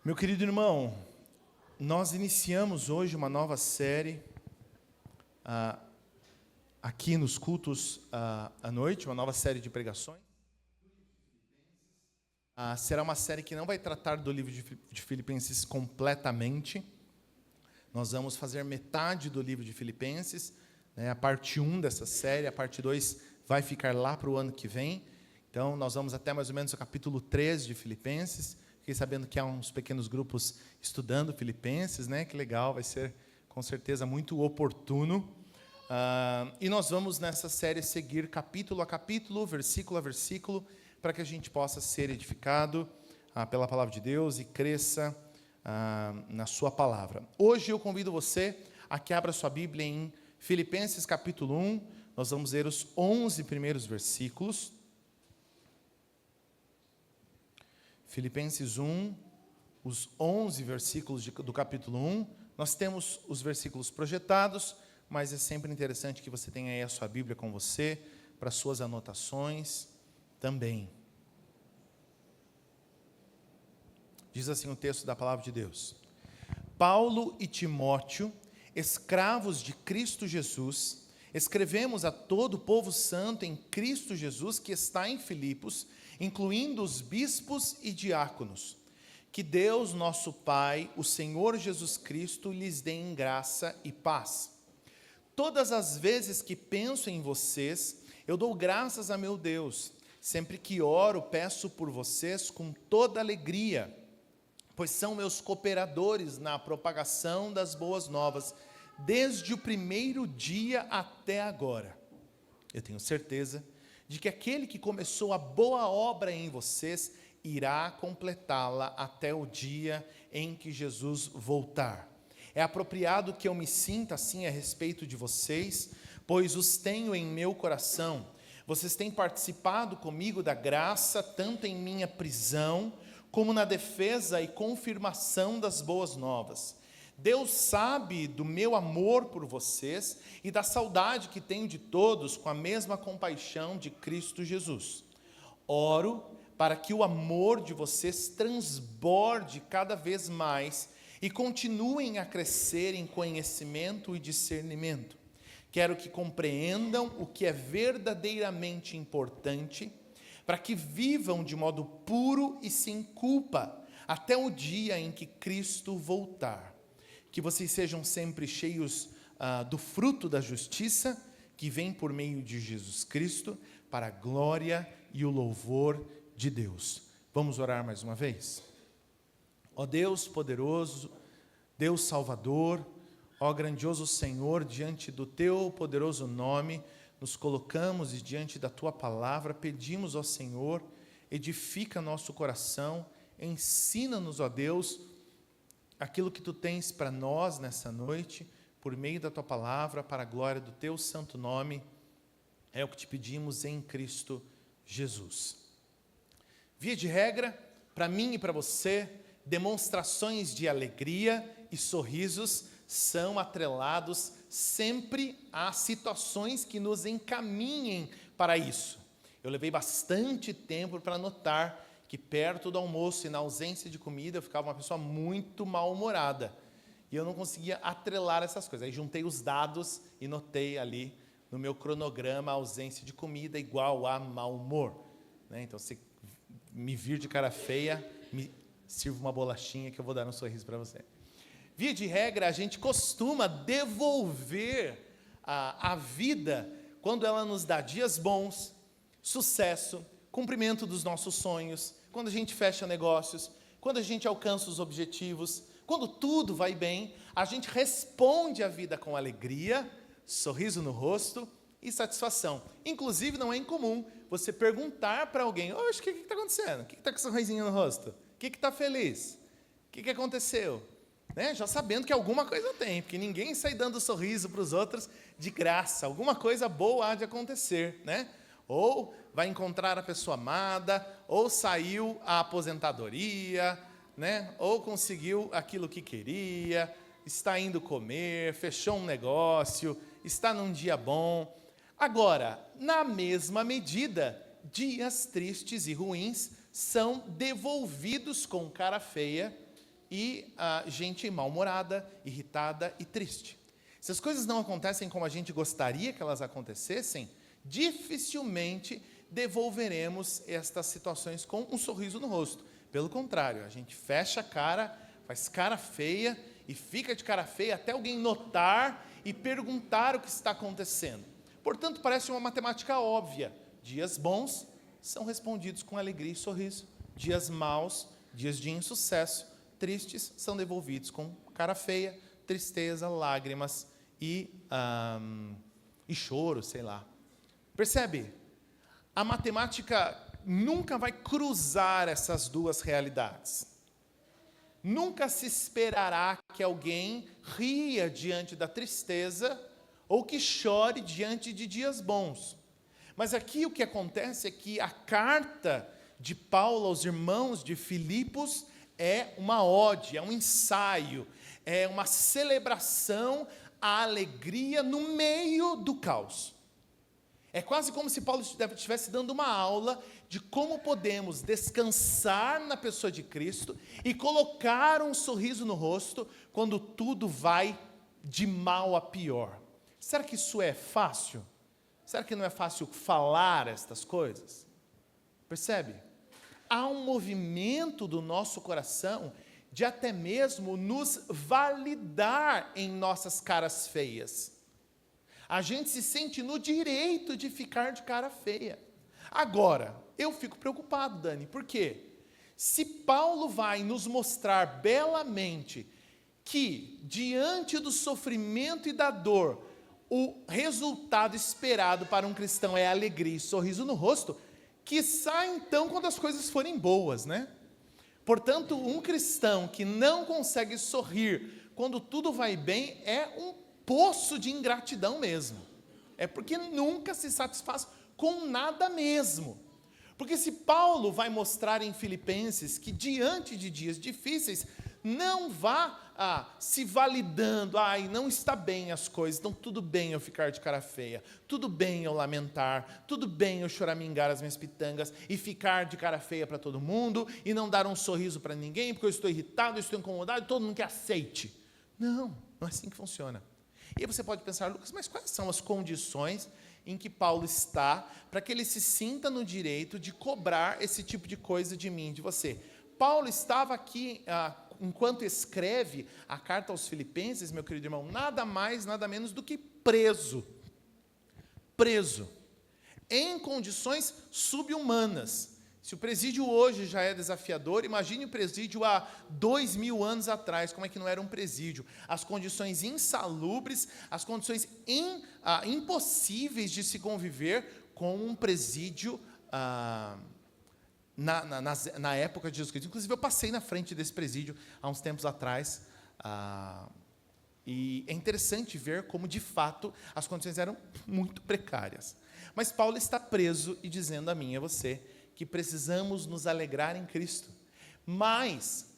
Meu querido irmão, nós iniciamos hoje uma nova série aqui nos cultos à noite, uma nova série de pregações. Será uma série que não vai tratar do livro de Filipenses completamente. Nós vamos fazer metade do livro de Filipenses, né, a parte 1 dessa série, a parte 2 vai ficar lá para o ano que vem. Então, nós vamos até mais ou menos o capítulo 3 de Filipenses. Fiquei sabendo que há uns pequenos grupos estudando Filipenses, né? Que legal, vai ser com certeza muito oportuno. E nós vamos nessa série seguir capítulo a capítulo, versículo a versículo, para que a gente possa ser edificado pela palavra de Deus e cresça na sua palavra. Hoje eu convido você a que abra sua Bíblia em Filipenses capítulo 1, nós vamos ler os 11 primeiros versículos. Filipenses 1, os 11 versículos do capítulo 1, nós temos os versículos projetados, mas é sempre interessante que você tenha aí a sua Bíblia com você, para suas anotações também. Diz assim o texto da palavra de Deus: Paulo e Timóteo, escravos de Cristo Jesus, escrevemos a todo o povo santo em Cristo Jesus que está em Filipos, incluindo os bispos e diáconos. Que Deus, nosso Pai, o Senhor Jesus Cristo, lhes dê em graça e paz. Todas as vezes que penso em vocês, eu dou graças a meu Deus. Sempre que oro, peço por vocês com toda alegria, pois são meus cooperadores na propagação das boas novas, desde o primeiro dia até agora. Eu tenho certeza de que aquele que começou a boa obra em vocês irá completá-la até o dia em que Jesus voltar. É apropriado que eu me sinta assim a respeito de vocês, pois os tenho em meu coração. Vocês têm participado comigo da graça, tanto em minha prisão, como na defesa e confirmação das boas novas. Deus sabe do meu amor por vocês e da saudade que tenho de todos com a mesma compaixão de Cristo Jesus. Oro para que o amor de vocês transborde cada vez mais e continuem a crescer em conhecimento e discernimento. Quero que compreendam o que é verdadeiramente importante, para que vivam de modo puro e sem culpa, até o dia em que Cristo voltar. Que vocês sejam sempre cheios do fruto da justiça, que vem por meio de Jesus Cristo, para a glória e o louvor de Deus. Vamos orar mais uma vez? Ó Deus poderoso, Deus Salvador, ó grandioso Senhor, diante do Teu poderoso nome, nos colocamos e diante da Tua palavra, pedimos ao Senhor, edifica nosso coração, ensina-nos, ó Deus, aquilo que Tu tens para nós nessa noite, por meio da Tua palavra, para a glória do Teu santo nome, é o que Te pedimos em Cristo Jesus. Via de regra, para mim e para você, demonstrações de alegria e sorrisos são atrelados sempre a situações que nos encaminhem para isso. Eu levei bastante tempo para notar que perto do almoço e na ausência de comida eu ficava uma pessoa muito mal-humorada. E eu não conseguia atrelar essas coisas. Aí juntei os dados e notei ali no meu cronograma a ausência de comida igual a mau humor. Então, se me vir de cara feia, me sirva uma bolachinha que eu vou dar um sorriso para você. Via de regra, a gente costuma devolver a vida quando ela nos dá dias bons, sucesso, cumprimento dos nossos sonhos, quando a gente fecha negócios, quando a gente alcança os objetivos, quando tudo vai bem, a gente responde à vida com alegria, sorriso no rosto e satisfação. Inclusive, não é incomum você perguntar para alguém: oxe, o que está acontecendo? O que está com esse sorrisinho no rosto? O que está feliz? O que aconteceu? Já sabendo que alguma coisa tem, porque ninguém sai dando sorriso para os outros de graça. Alguma coisa boa há de acontecer, Ou vai encontrar a pessoa amada, ou saiu a aposentadoria, Ou conseguiu aquilo que queria, está indo comer, fechou um negócio, está num dia bom. Agora, na mesma medida, dias tristes e ruins são devolvidos com cara feia e gente mal-humorada, irritada e triste. Se as coisas não acontecem como a gente gostaria que elas acontecessem, dificilmente devolveremos estas situações com um sorriso no rosto. Pelo contrário, a gente fecha a cara, faz cara feia e fica de cara feia até alguém notar e perguntar o que está acontecendo. Portanto, parece uma matemática óbvia. Dias bons são respondidos com alegria e sorriso. Dias maus, dias de insucesso, tristes, são devolvidos com cara feia, tristeza, lágrimas e choro, sei lá. Percebe? A matemática nunca vai cruzar essas duas realidades. Nunca se esperará que alguém ria diante da tristeza ou que chore diante de dias bons. Mas aqui o que acontece é que a carta de Paulo aos irmãos de Filipos é uma ode, é um ensaio, é uma celebração à alegria no meio do caos. É quase como se Paulo estivesse dando uma aula de como podemos descansar na pessoa de Cristo e colocar um sorriso no rosto quando tudo vai de mal a pior. Será que isso é fácil? Será que não é fácil falar estas coisas? Percebe? Há um movimento do nosso coração de até mesmo nos validar em nossas caras feias. A gente se sente no direito de ficar de cara feia. Agora, eu fico preocupado, Dani, por quê? Se Paulo vai nos mostrar belamente que, diante do sofrimento e da dor, o resultado esperado para um cristão é alegria e sorriso no rosto, quiçá então quando as coisas forem boas, né? Portanto, um cristão que não consegue sorrir quando tudo vai bem é um poço de ingratidão mesmo. É porque nunca se satisfaz com nada mesmo. Porque se Paulo vai mostrar em Filipenses que diante de dias difíceis, não vá se validando, não está bem as coisas, então tudo bem eu ficar de cara feia, tudo bem eu lamentar, tudo bem eu choramingar as minhas pitangas e ficar de cara feia para todo mundo e não dar um sorriso para ninguém, porque eu estou irritado, eu estou incomodado e todo mundo que aceite. Não é assim que funciona. E aí você pode pensar, Lucas, mas quais são as condições em que Paulo está para que ele se sinta no direito de cobrar esse tipo de coisa de mim, de você? Paulo estava aqui, enquanto escreve a carta aos Filipenses, meu querido irmão, nada mais, nada menos do que preso, em condições subhumanas. Se o presídio hoje já é desafiador, imagine o presídio há 2000 anos atrás, como é que não era um presídio. As condições insalubres, as condições impossíveis de se conviver com um presídio na época de Jesus Cristo. Inclusive, eu passei na frente desse presídio há uns tempos atrás, e é interessante ver como, de fato, as condições eram muito precárias. Mas Paulo está preso e dizendo a mim e a você que precisamos nos alegrar em Cristo. Mas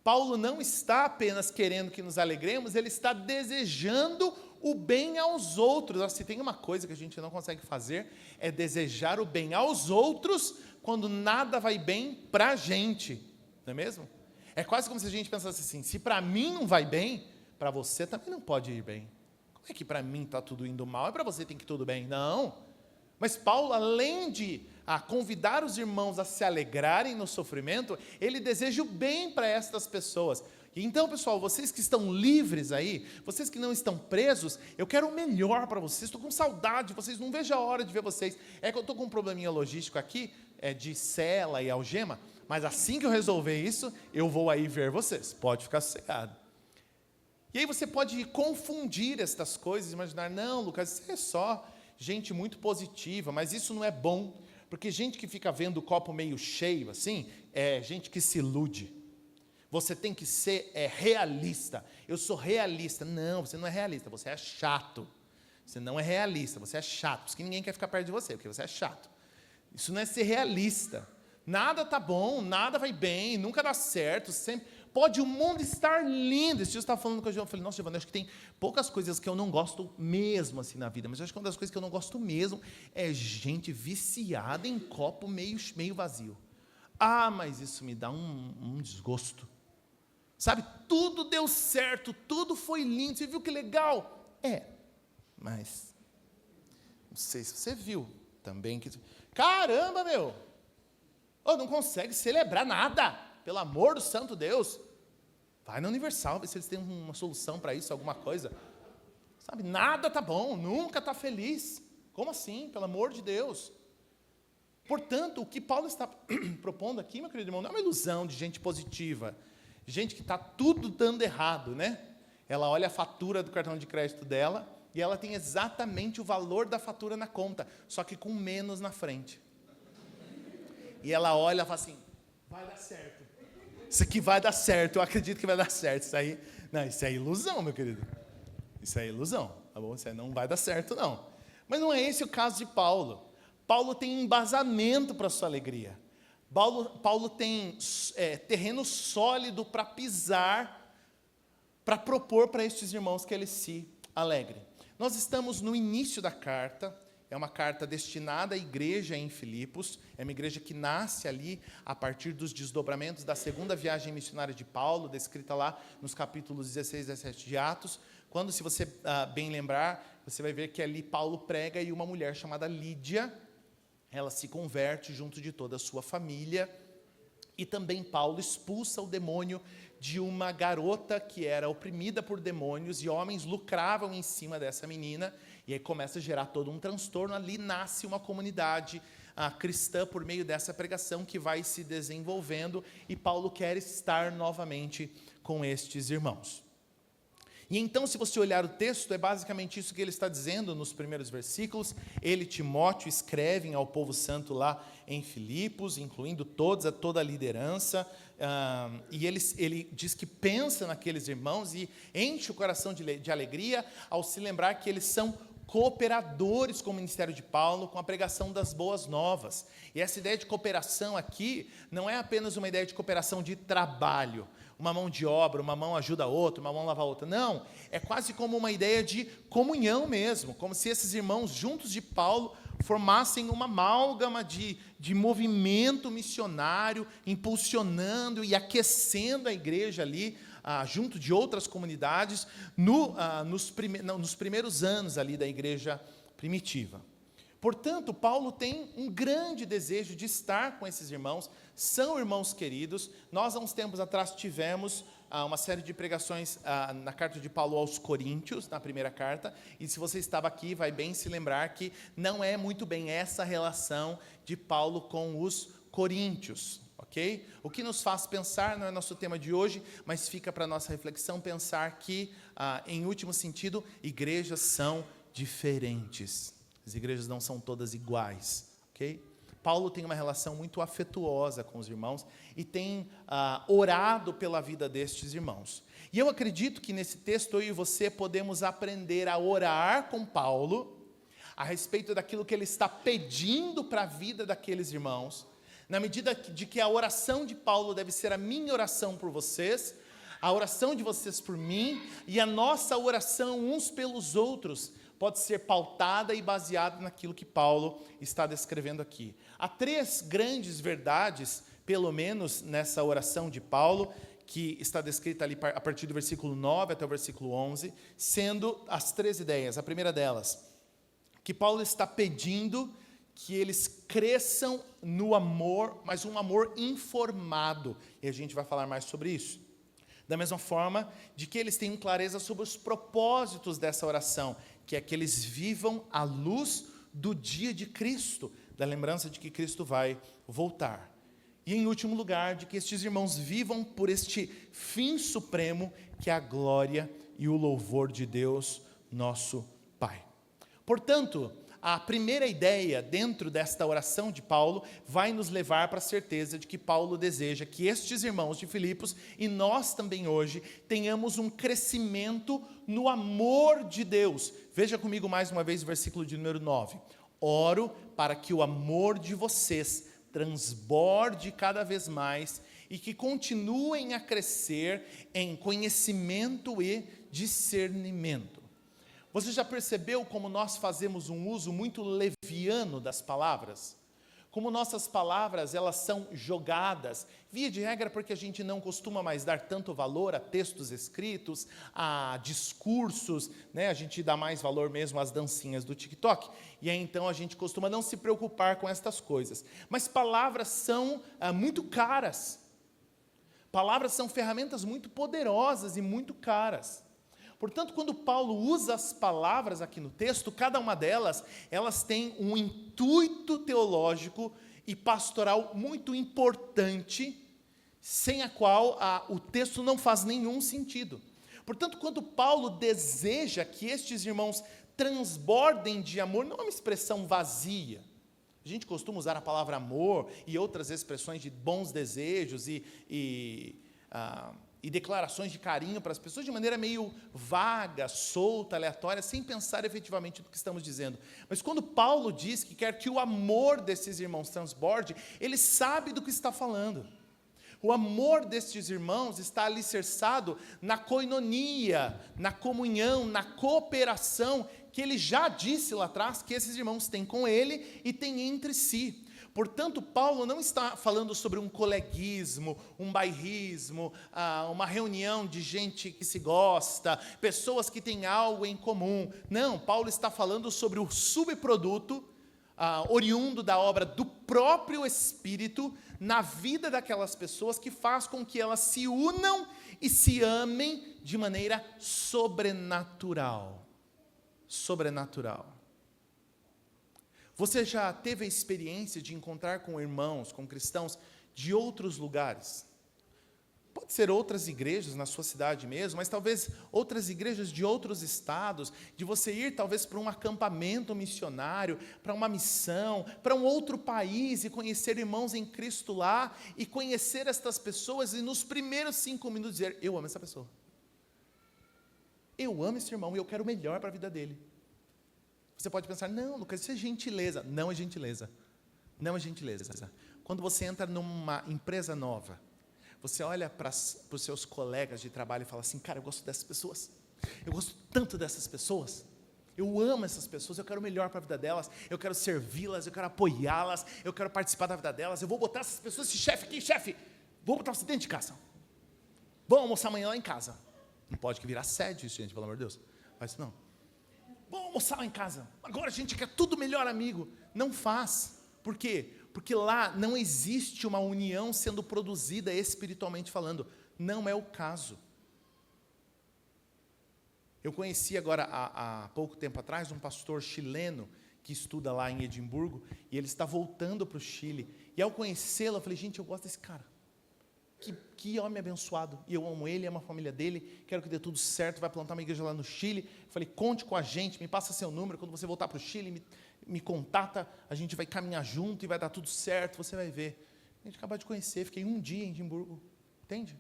Paulo não está apenas querendo que nos alegremos, ele está desejando o bem aos outros. Se tem uma coisa que a gente não consegue fazer, é desejar o bem aos outros quando nada vai bem para a gente, não é mesmo? É quase como se a gente pensasse assim, se para mim não vai bem, para você também não pode ir bem. Como é que para mim está tudo indo mal, e para você tem que ir tudo bem? Não. Mas Paulo, além de convidar os irmãos a se alegrarem no sofrimento, ele deseja o bem para estas pessoas. Então, pessoal, vocês que estão livres aí, vocês que não estão presos, eu quero o melhor para vocês, estou com saudade de vocês, não vejo a hora de ver vocês. É que eu estou com um probleminha logístico aqui, de cela e algema, mas assim que eu resolver isso, eu vou aí ver vocês, pode ficar sossegado. E aí você pode confundir estas coisas, imaginar, não, Lucas, isso é só gente muito positiva, mas isso não é bom, porque gente que fica vendo o copo meio cheio, assim, é gente que se ilude. Você tem que ser realista. Eu sou realista. Não, você não é realista, você é chato. Você não é realista, você é chato. Por isso que ninguém quer ficar perto de você, porque você é chato. Isso não é ser realista. Nada tá bom, nada vai bem, nunca dá certo, sempre... Pode o mundo estar lindo. Esse dia eu estava falando com a Giovana, eu falei, nossa, Giovana, acho que tem poucas coisas que eu não gosto mesmo assim na vida, mas eu acho que uma das coisas que eu não gosto mesmo é gente viciada em copo meio vazio. Mas isso me dá um desgosto. Sabe, tudo deu certo, tudo foi lindo, você viu que legal? Mas, não sei se você viu também que... Caramba, meu! Não consegue celebrar nada, pelo amor do santo Deus. Vai na Universal, ver se eles têm uma solução para isso, alguma coisa. Sabe, nada tá bom, nunca tá feliz. Como assim? Pelo amor de Deus. Portanto, o que Paulo está propondo aqui, meu querido irmão, não é uma ilusão de gente positiva, gente que está tudo dando errado, né? Ela olha a fatura do cartão de crédito dela e ela tem exatamente o valor da fatura na conta, só que com menos na frente. E ela olha e fala assim, vai dar certo. Isso aqui vai dar certo, eu acredito que vai dar certo. Isso é ilusão, meu querido. Isso é ilusão, tá bom? Isso aí não vai dar certo, não. Mas não é esse o caso de Paulo. Paulo tem embasamento para a sua alegria. Paulo tem terreno sólido para pisar, para propor para estes irmãos que eles se alegrem. Nós estamos no início da carta, é uma carta destinada à igreja em Filipos, é uma igreja que nasce ali a partir dos desdobramentos da segunda viagem missionária de Paulo, descrita lá nos capítulos 16 e 17 de Atos, quando, se você bem lembrar, você vai ver que ali Paulo prega e uma mulher chamada Lídia, ela se converte junto de toda a sua família, e também Paulo expulsa o demônio de uma garota que era oprimida por demônios, e homens lucravam em cima dessa menina, e aí começa a gerar todo um transtorno, ali nasce uma comunidade cristã por meio dessa pregação que vai se desenvolvendo, e Paulo quer estar novamente com estes irmãos. E então, se você olhar o texto, é basicamente isso que ele está dizendo nos primeiros versículos. Ele, Timóteo, escrevem ao povo santo lá em Filipos, incluindo toda a liderança, e ele diz que pensa naqueles irmãos e enche o coração de alegria ao se lembrar que eles são cooperadores com o ministério de Paulo, com a pregação das boas novas. E essa ideia de cooperação aqui não é apenas uma ideia de cooperação de trabalho, uma mão de obra, uma mão ajuda a outra, uma mão lava a outra. Não, é quase como uma ideia de comunhão mesmo, como se esses irmãos juntos de Paulo formassem uma amálgama de movimento missionário, impulsionando e aquecendo a igreja ali, junto de outras comunidades, nos primeiros anos ali da igreja primitiva. Portanto, Paulo tem um grande desejo de estar com esses irmãos, são irmãos queridos. Nós, há uns tempos atrás, tivemos uma série de pregações na carta de Paulo aos Coríntios, na primeira carta, e se você estava aqui, vai bem se lembrar que não é muito bem essa relação de Paulo com os coríntios, ok? O que nos faz pensar, não é nosso tema de hoje, mas fica para a nossa reflexão, pensar que, em último sentido, igrejas são diferentes. As igrejas não são todas iguais, ok? Paulo tem uma relação muito afetuosa com os irmãos e tem orado pela vida destes irmãos. E eu acredito que nesse texto eu e você podemos aprender a orar com Paulo a respeito daquilo que ele está pedindo para a vida daqueles irmãos, na medida de que a oração de Paulo deve ser a minha oração por vocês, a oração de vocês por mim, e a nossa oração uns pelos outros pode ser pautada e baseada naquilo que Paulo está descrevendo aqui. Há 3 grandes verdades, pelo menos nessa oração de Paulo, que está descrita ali a partir do versículo 9 até o versículo 11, sendo as 3 ideias. A primeira delas, que Paulo está pedindo que eles cresçam no amor, mas um amor informado, e a gente vai falar mais sobre isso. Da mesma forma, de que eles tenham clareza sobre os propósitos dessa oração, que é que eles vivam à luz do dia de Cristo, da lembrança de que Cristo vai voltar. E, em último lugar, de que estes irmãos vivam por este fim supremo, que é a glória e o louvor de Deus, nosso Pai. Portanto, a primeira ideia dentro desta oração de Paulo vai nos levar para a certeza de que Paulo deseja que estes irmãos de Filipos, e nós também hoje, tenhamos um crescimento no amor de Deus. Veja comigo mais uma vez o versículo de número 9. Oro para que o amor de vocês transborde cada vez mais e que continuem a crescer em conhecimento e discernimento. Você já percebeu como nós fazemos um uso muito leviano das palavras? como nossas palavras, elas são jogadas, via de regra porque a gente não costuma mais dar tanto valor a textos escritos, a discursos, né? A gente dá mais valor mesmo às dancinhas do TikTok, e aí então a gente costuma não se preocupar com estas coisas. Mas palavras são muito caras. Palavras são ferramentas muito poderosas e muito caras. Portanto, quando Paulo usa as palavras aqui no texto, cada uma delas, elas têm um intuito teológico e pastoral muito importante, sem a qual o texto não faz nenhum sentido. Portanto, quando Paulo deseja que estes irmãos transbordem de amor, não é uma expressão vazia. A gente costuma usar a palavra amor e outras expressões de bons desejos e declarações de carinho para as pessoas de maneira meio vaga, solta, aleatória, sem pensar efetivamente no que estamos dizendo. Mas quando Paulo diz que quer que o amor desses irmãos transborde, ele sabe do que está falando. O amor destes irmãos está alicerçado na koinonia, na comunhão, na cooperação, que ele já disse lá atrás que esses irmãos têm com ele e têm entre si. Portanto, Paulo não está falando sobre um coleguismo, um bairrismo, uma reunião de gente que se gosta, pessoas que têm algo em comum. Não, Paulo está falando sobre o subproduto oriundo da obra do próprio Espírito na vida daquelas pessoas, que faz com que elas se unam e se amem de maneira sobrenatural. Sobrenatural. Você já teve a experiência de encontrar com irmãos, com cristãos de outros lugares? Pode ser outras igrejas na sua cidade mesmo, mas talvez outras igrejas de outros estados, de você ir talvez para um acampamento missionário, para uma missão, para um outro país e conhecer irmãos em Cristo lá, e conhecer estas pessoas e nos primeiros 5 minutos dizer, eu amo essa pessoa. Eu amo esse irmão e eu quero o melhor para a vida dele. Você pode pensar, não, Lucas, isso é gentileza. Não é gentileza. Não é gentileza. Quando você entra numa empresa nova, você olha para os seus colegas de trabalho e fala assim, cara, eu gosto dessas pessoas. Eu gosto tanto dessas pessoas. Eu amo essas pessoas, eu quero o melhor para a vida delas, eu quero servi-las, eu quero apoiá-las, eu quero participar da vida delas, eu vou botar essas pessoas, esse chefe aqui, chefe, vou botar você dentro de casa. Vamos almoçar amanhã lá em casa. Não pode que virar sede isso, gente, pelo amor de Deus. Faz isso não. Vamos almoçar lá em casa. Agora a gente quer tudo melhor amigo. Não faz. Por quê? Porque lá não existe uma união sendo produzida espiritualmente falando. Não é o caso. Eu conheci agora, há pouco tempo atrás, um pastor chileno que estuda lá em Edimburgo, e ele está voltando para o Chile. E ao conhecê-lo, eu falei, gente, eu gosto desse cara. Que homem abençoado, e eu amo ele, amo a família dele, quero que dê tudo certo, vai plantar uma igreja lá no Chile. Eu falei, conte com a gente, me passa seu número, quando você voltar para o Chile, me contata, a gente vai caminhar junto e vai dar tudo certo, você vai ver. A gente acabou de conhecer, fiquei 1 dia em Edimburgo, entende?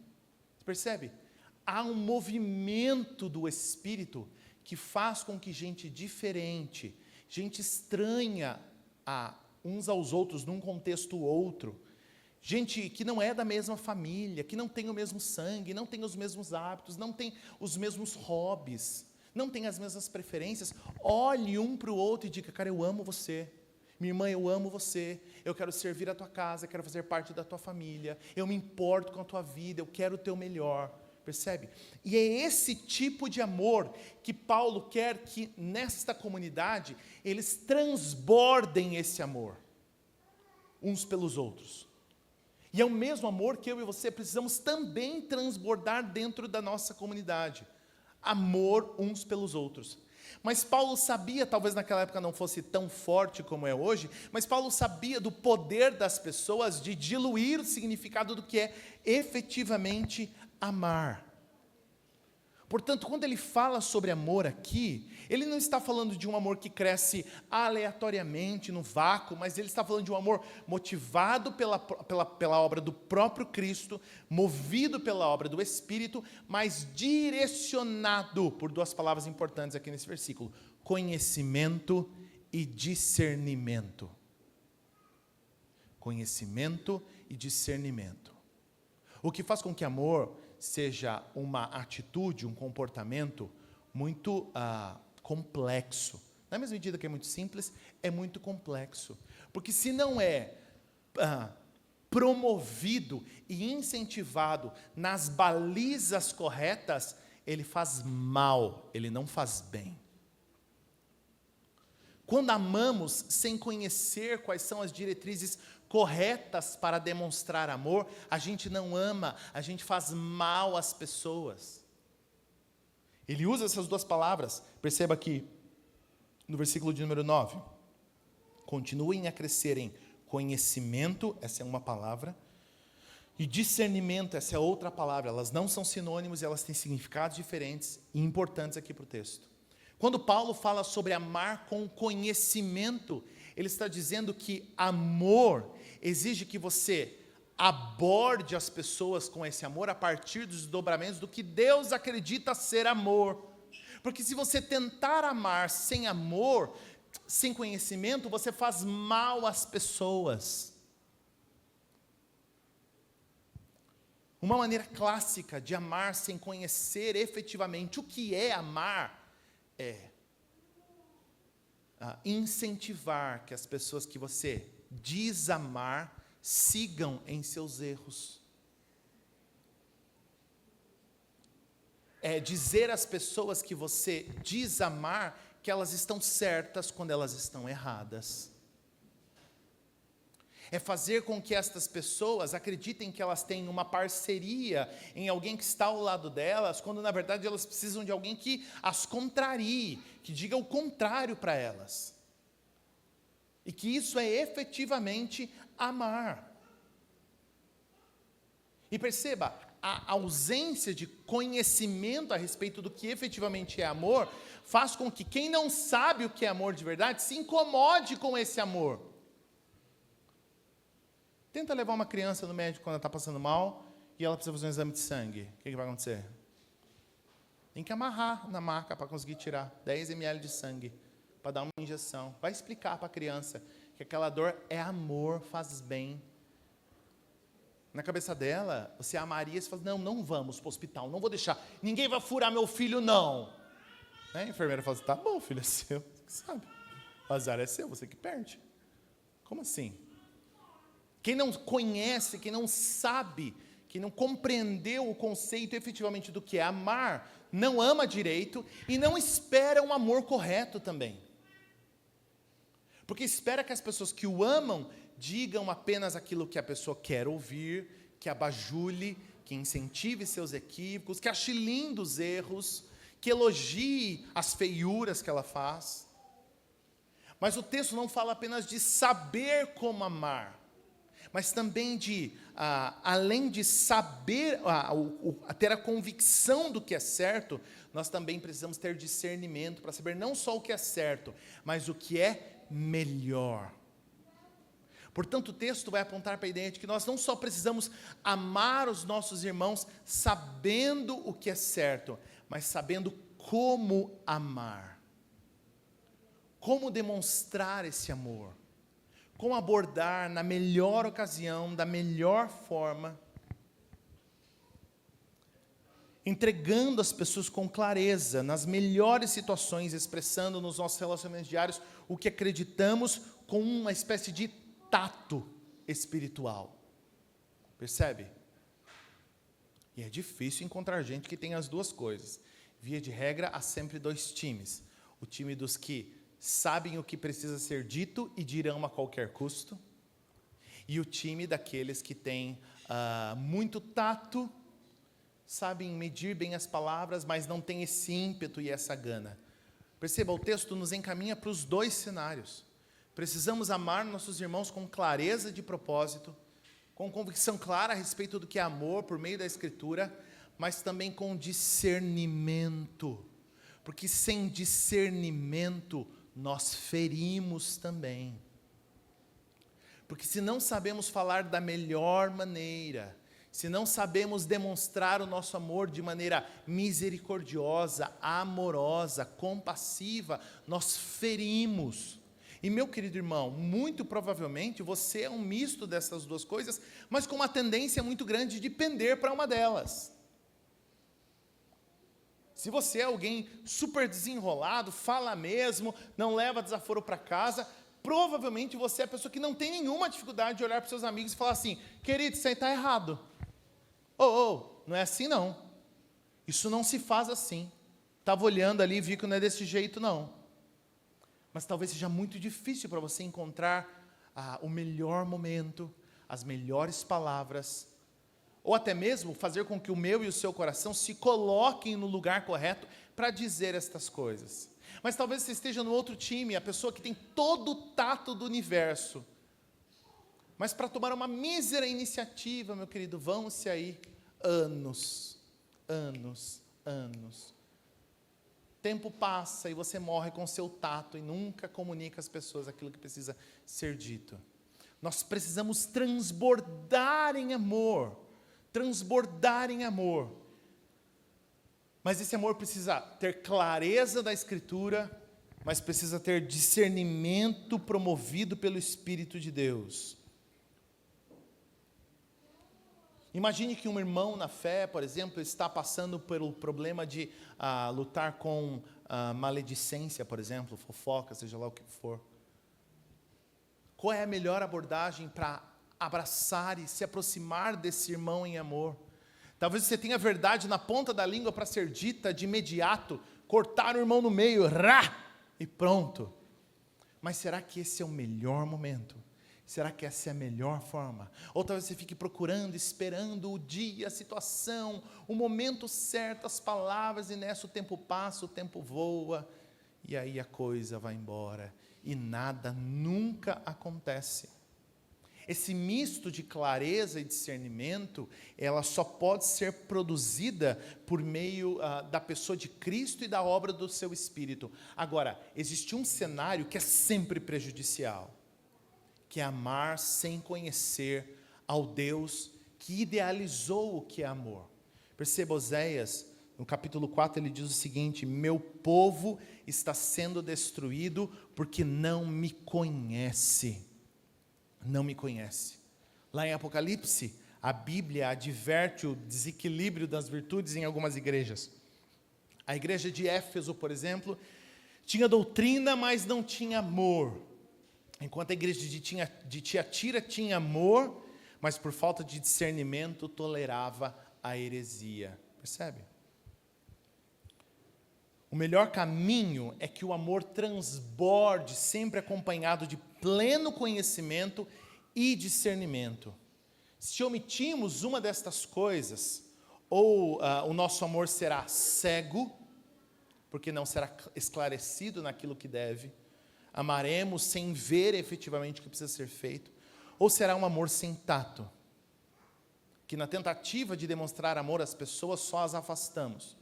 Você percebe? Há um movimento do Espírito que faz com que gente diferente, gente estranha uns aos outros, num contexto outro, gente que não é da mesma família, que não tem o mesmo sangue, não tem os mesmos hábitos, não tem os mesmos hobbies, não tem as mesmas preferências, olhe um para o outro e diga, cara, eu amo você, minha irmã, eu amo você, eu quero servir a tua casa, eu quero fazer parte da tua família, eu me importo com a tua vida, eu quero o teu melhor, percebe? E é esse tipo de amor que Paulo quer que nesta comunidade, eles transbordem esse amor, uns pelos outros. E é o mesmo amor que eu e você precisamos também transbordar dentro da nossa comunidade. Amor uns pelos outros. Mas Paulo sabia, talvez naquela época não fosse tão forte como é hoje, mas Paulo sabia do poder das pessoas de diluir o significado do que é efetivamente amar. Portanto, quando ele fala sobre amor aqui, ele não está falando de um amor que cresce aleatoriamente, no vácuo, mas ele está falando de um amor motivado pela obra do próprio Cristo, movido pela obra do Espírito, mas direcionado por 2 palavras importantes aqui nesse versículo: conhecimento e discernimento. Conhecimento e discernimento. O que faz com que amor seja uma atitude, um comportamento muito complexo. Na mesma medida que é muito simples, é muito complexo. Porque se não é promovido e incentivado nas balizas corretas, ele faz mal, ele não faz bem. Quando amamos sem conhecer quais são as diretrizes corretas para demonstrar amor, a gente não ama, a gente faz mal às pessoas. Ele usa essas duas palavras, perceba aqui, no versículo de número 9. Continuem a crescer em conhecimento, essa é uma palavra, e discernimento, essa é outra palavra. Elas não são sinônimos e elas têm significados diferentes e importantes aqui para o texto. Quando Paulo fala sobre amar com conhecimento, ele está dizendo que amor exige que você aborde as pessoas com esse amor a partir dos desdobramentos do que Deus acredita ser amor. Porque se você tentar amar sem amor, sem conhecimento, você faz mal às pessoas. Uma maneira clássica de amar sem conhecer efetivamente o que é amar é incentivar que as pessoas que você diz amar sigam em seus erros. É dizer às pessoas que você diz amar que elas estão certas quando elas estão erradas. É fazer com que estas pessoas acreditem que elas têm uma parceria em alguém que está ao lado delas, quando na verdade elas precisam de alguém que as contrarie, que diga o contrário para elas. E que isso é efetivamente amar. E perceba, a ausência de conhecimento a respeito do que efetivamente é amor, faz com que quem não sabe o que é amor de verdade, se incomode com esse amor. Tenta levar uma criança no médico quando ela está passando mal, e ela precisa fazer um exame de sangue. O que vai acontecer? Tem que amarrar na maca para conseguir tirar 10 ml de sangue, para dar uma injeção. Vai explicar para a criança que aquela dor é amor, faz bem. Na cabeça dela, você amaria, você fala, não vamos para o hospital, não vou deixar, ninguém vai furar meu filho, não. A enfermeira fala assim, tá bom, filho, é seu, você sabe. O azar é seu, você que perde. Como assim? Quem não conhece, quem não sabe, quem não compreendeu o conceito efetivamente do que é amar, não ama direito e não espera um amor correto também. Porque espera que as pessoas que o amam digam apenas aquilo que a pessoa quer ouvir, que a bajule, que incentive seus equívocos, que ache lindos os erros, que elogie as feiuras que ela faz. Mas o texto não fala apenas de saber como amar, mas também de, além de saber, ter a convicção do que é certo, nós também precisamos ter discernimento para saber não só o que é certo, mas o que é melhor. Portanto, o texto vai apontar para a ideia de que nós não só precisamos amar os nossos irmãos sabendo o que é certo, mas sabendo como amar. Como demonstrar esse amor. Como abordar na melhor ocasião, da melhor forma, entregando as pessoas com clareza, nas melhores situações, expressando nos nossos relacionamentos diários o que acreditamos com uma espécie de tato espiritual. Percebe? E é difícil encontrar gente que tem as duas coisas. Via de regra, há sempre dois times. O time dos que sabem o que precisa ser dito e dirão a qualquer custo, e o time daqueles que têm muito tato, sabem medir bem as palavras, mas não têm esse ímpeto e essa gana. Perceba, o texto nos encaminha para os dois cenários. Precisamos amar nossos irmãos com clareza de propósito, com convicção clara a respeito do que é amor por meio da Escritura, mas também com discernimento, porque sem discernimento nós ferimos também. Porque se não sabemos falar da melhor maneira, se não sabemos demonstrar o nosso amor de maneira misericordiosa, amorosa, compassiva, nós ferimos. E meu querido irmão, muito provavelmente você é um misto dessas duas coisas, mas com uma tendência muito grande de pender para uma delas. Se você é alguém super desenrolado, fala mesmo, não leva desaforo para casa, provavelmente você é a pessoa que não tem nenhuma dificuldade de olhar para os seus amigos e falar assim: querido, isso aí está errado. Não é assim não. Isso não se faz assim. Estava olhando ali e vi que não é desse jeito não. Mas talvez seja muito difícil para você encontrar o melhor momento, as melhores palavras, ou até mesmo fazer com que o meu e o seu coração se coloquem no lugar correto para dizer estas coisas. Mas talvez você esteja no outro time, a pessoa que tem todo o tato do universo. Mas para tomar uma mísera iniciativa, meu querido, vão-se aí anos. Tempo passa e você morre com seu tato e nunca comunica às pessoas aquilo que precisa ser dito. Nós precisamos transbordar em amor. Mas esse amor precisa ter clareza da Escritura, mas precisa ter discernimento promovido pelo Espírito de Deus. Imagine que um irmão na fé, por exemplo, está passando pelo problema de lutar com maledicência, por exemplo, fofoca, seja lá o que for. Qual é a melhor abordagem para abraçar e se aproximar desse irmão em amor? Talvez você tenha a verdade na ponta da língua para ser dita de imediato, cortar o irmão no meio, e pronto. Mas será que esse é o melhor momento? Será que essa é a melhor forma? Ou talvez você fique procurando, esperando o dia, a situação, o momento certo, as palavras, e nessa o tempo passa, o tempo voa, e aí a coisa vai embora, e nada nunca acontece. Esse misto de clareza e discernimento, ela só pode ser produzida por meio da pessoa de Cristo e da obra do seu Espírito. Agora, existe um cenário que é sempre prejudicial, que é amar sem conhecer ao Deus que idealizou o que é amor. Perceba Oséias, no capítulo 4, ele diz o seguinte: meu povo está sendo destruído porque não me conhece. Não me conhece. Lá em Apocalipse, a Bíblia adverte o desequilíbrio das virtudes em algumas igrejas. A igreja de Éfeso, por exemplo, tinha doutrina, mas não tinha amor. Enquanto a igreja de Tiatira tinha amor, mas por falta de discernimento tolerava a heresia. Percebe? O melhor caminho é que o amor transborde, sempre acompanhado de pleno conhecimento e discernimento. Se omitimos uma destas coisas, ou o nosso amor será cego, porque não será esclarecido naquilo que deve, amaremos sem ver efetivamente o que precisa ser feito, ou será um amor sem tato, que na tentativa de demonstrar amor às pessoas só as afastamos.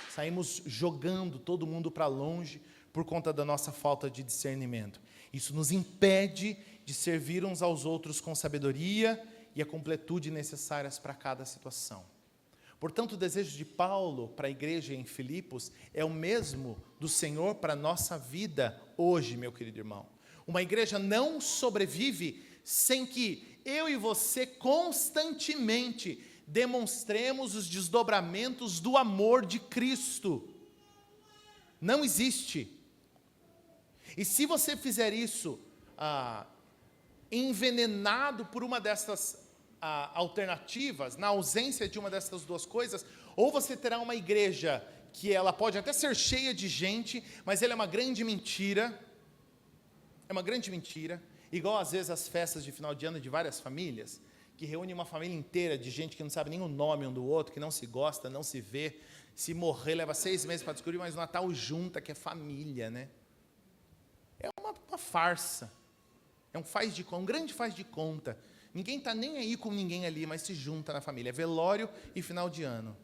Saímos jogando todo mundo para longe por conta da nossa falta de discernimento. Isso nos impede de servir uns aos outros com sabedoria e a completude necessárias para cada situação. Portanto, o desejo de Paulo para a igreja em Filipos é o mesmo do Senhor para a nossa vida hoje, meu querido irmão. Uma igreja não sobrevive sem que eu e você constantemente demonstremos os desdobramentos do amor de Cristo. Não existe. E se você fizer isso envenenado por uma dessas alternativas, na ausência de uma dessas duas coisas, ou você terá uma igreja que ela pode até ser cheia de gente, mas ela é uma grande mentira. É uma grande mentira. Igual às vezes as festas de final de ano de várias famílias, que reúne uma família inteira de gente que não sabe nem o nome um do outro, que não se gosta, não se vê, se morrer leva 6 meses para descobrir, mas o Natal junta, que é família, né? É uma farsa, é um grande faz de conta. Ninguém está nem aí com ninguém ali, mas se junta na família, é velório e final de ano.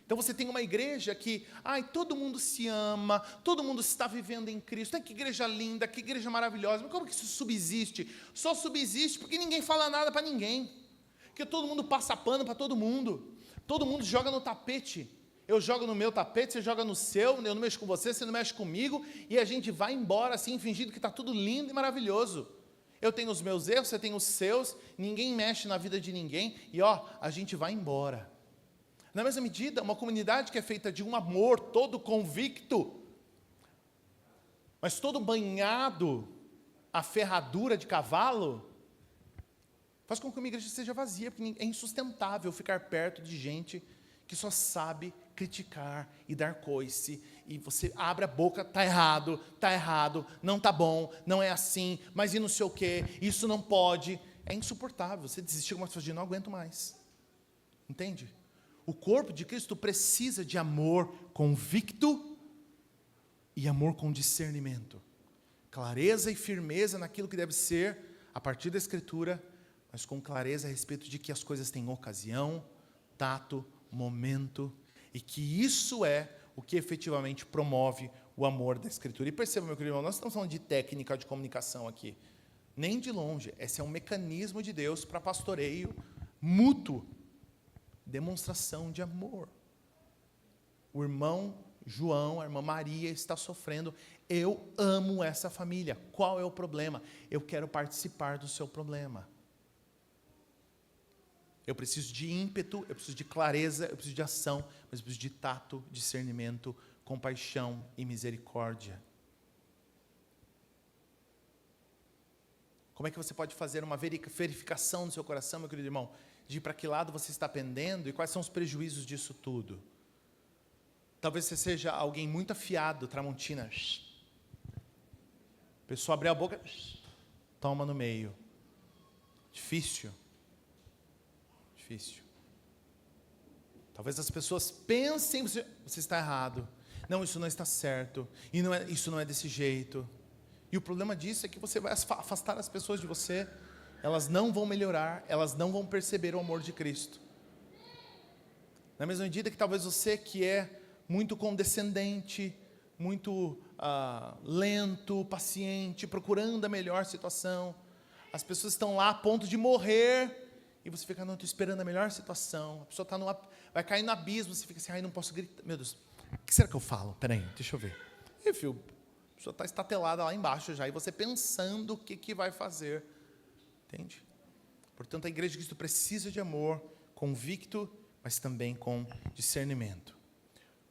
Então você tem uma igreja que, todo mundo se ama, todo mundo está vivendo em Cristo. Que igreja linda, que igreja maravilhosa. Mas como que isso subsiste? Só subsiste porque ninguém fala nada para ninguém. Porque todo mundo passa pano para todo mundo. Todo mundo joga no tapete. Eu jogo no meu tapete, você joga no seu, eu não mexo com você, você não mexe comigo, e a gente vai embora assim, fingindo que está tudo lindo e maravilhoso. Eu tenho os meus erros, você tem os seus, ninguém mexe na vida de ninguém, e a gente vai embora. Na mesma medida, uma comunidade que é feita de um amor todo convicto, mas todo banhado a ferradura de cavalo, faz com que uma igreja seja vazia, porque é insustentável ficar perto de gente que só sabe criticar e dar coice, e você abre a boca, tá errado, não tá bom, não é assim, mas e não sei o quê, isso não pode. É insuportável, você desistiu, mas você não aguento mais. Entende? O corpo de Cristo precisa de amor convicto e amor com discernimento. Clareza e firmeza naquilo que deve ser, a partir da Escritura, mas com clareza a respeito de que as coisas têm ocasião, tato, momento, e que isso é o que efetivamente promove o amor da Escritura. E perceba, meu querido irmão, nós não estamos falando de técnica de comunicação aqui, nem de longe. Esse é um mecanismo de Deus para pastoreio mútuo, demonstração de amor. O irmão João, a irmã Maria está sofrendo. Eu amo essa família. Qual é o problema? Eu quero participar do seu problema. Eu preciso de ímpeto, eu preciso de clareza, eu preciso de ação, mas eu preciso de tato, discernimento, compaixão e misericórdia. Como é que você pode fazer uma verificação no seu coração, meu querido irmão, de para que lado você está pendendo e quais são os prejuízos disso tudo? Talvez você seja alguém muito afiado, Tramontina. A pessoa abrir a boca, toma no meio. Difícil. Talvez as pessoas pensem, você está errado. Não, isso não está certo. E isso não é desse jeito. E o problema disso é que você vai afastar as pessoas de você. Elas não vão melhorar, elas não vão perceber o amor de Cristo. Na mesma medida que talvez você que é muito condescendente, muito lento, paciente, procurando a melhor situação, as pessoas estão lá a ponto de morrer, e você fica, não, estou esperando a melhor situação, a pessoa vai cair no abismo, você fica assim, ai, não posso gritar, meu Deus, o que será que eu falo? Peraí, deixa eu ver. E, filho, a pessoa está estatelada lá embaixo já, e você pensando o que vai fazer, entende? Portanto, a igreja de Cristo precisa de amor convicto, mas também com discernimento.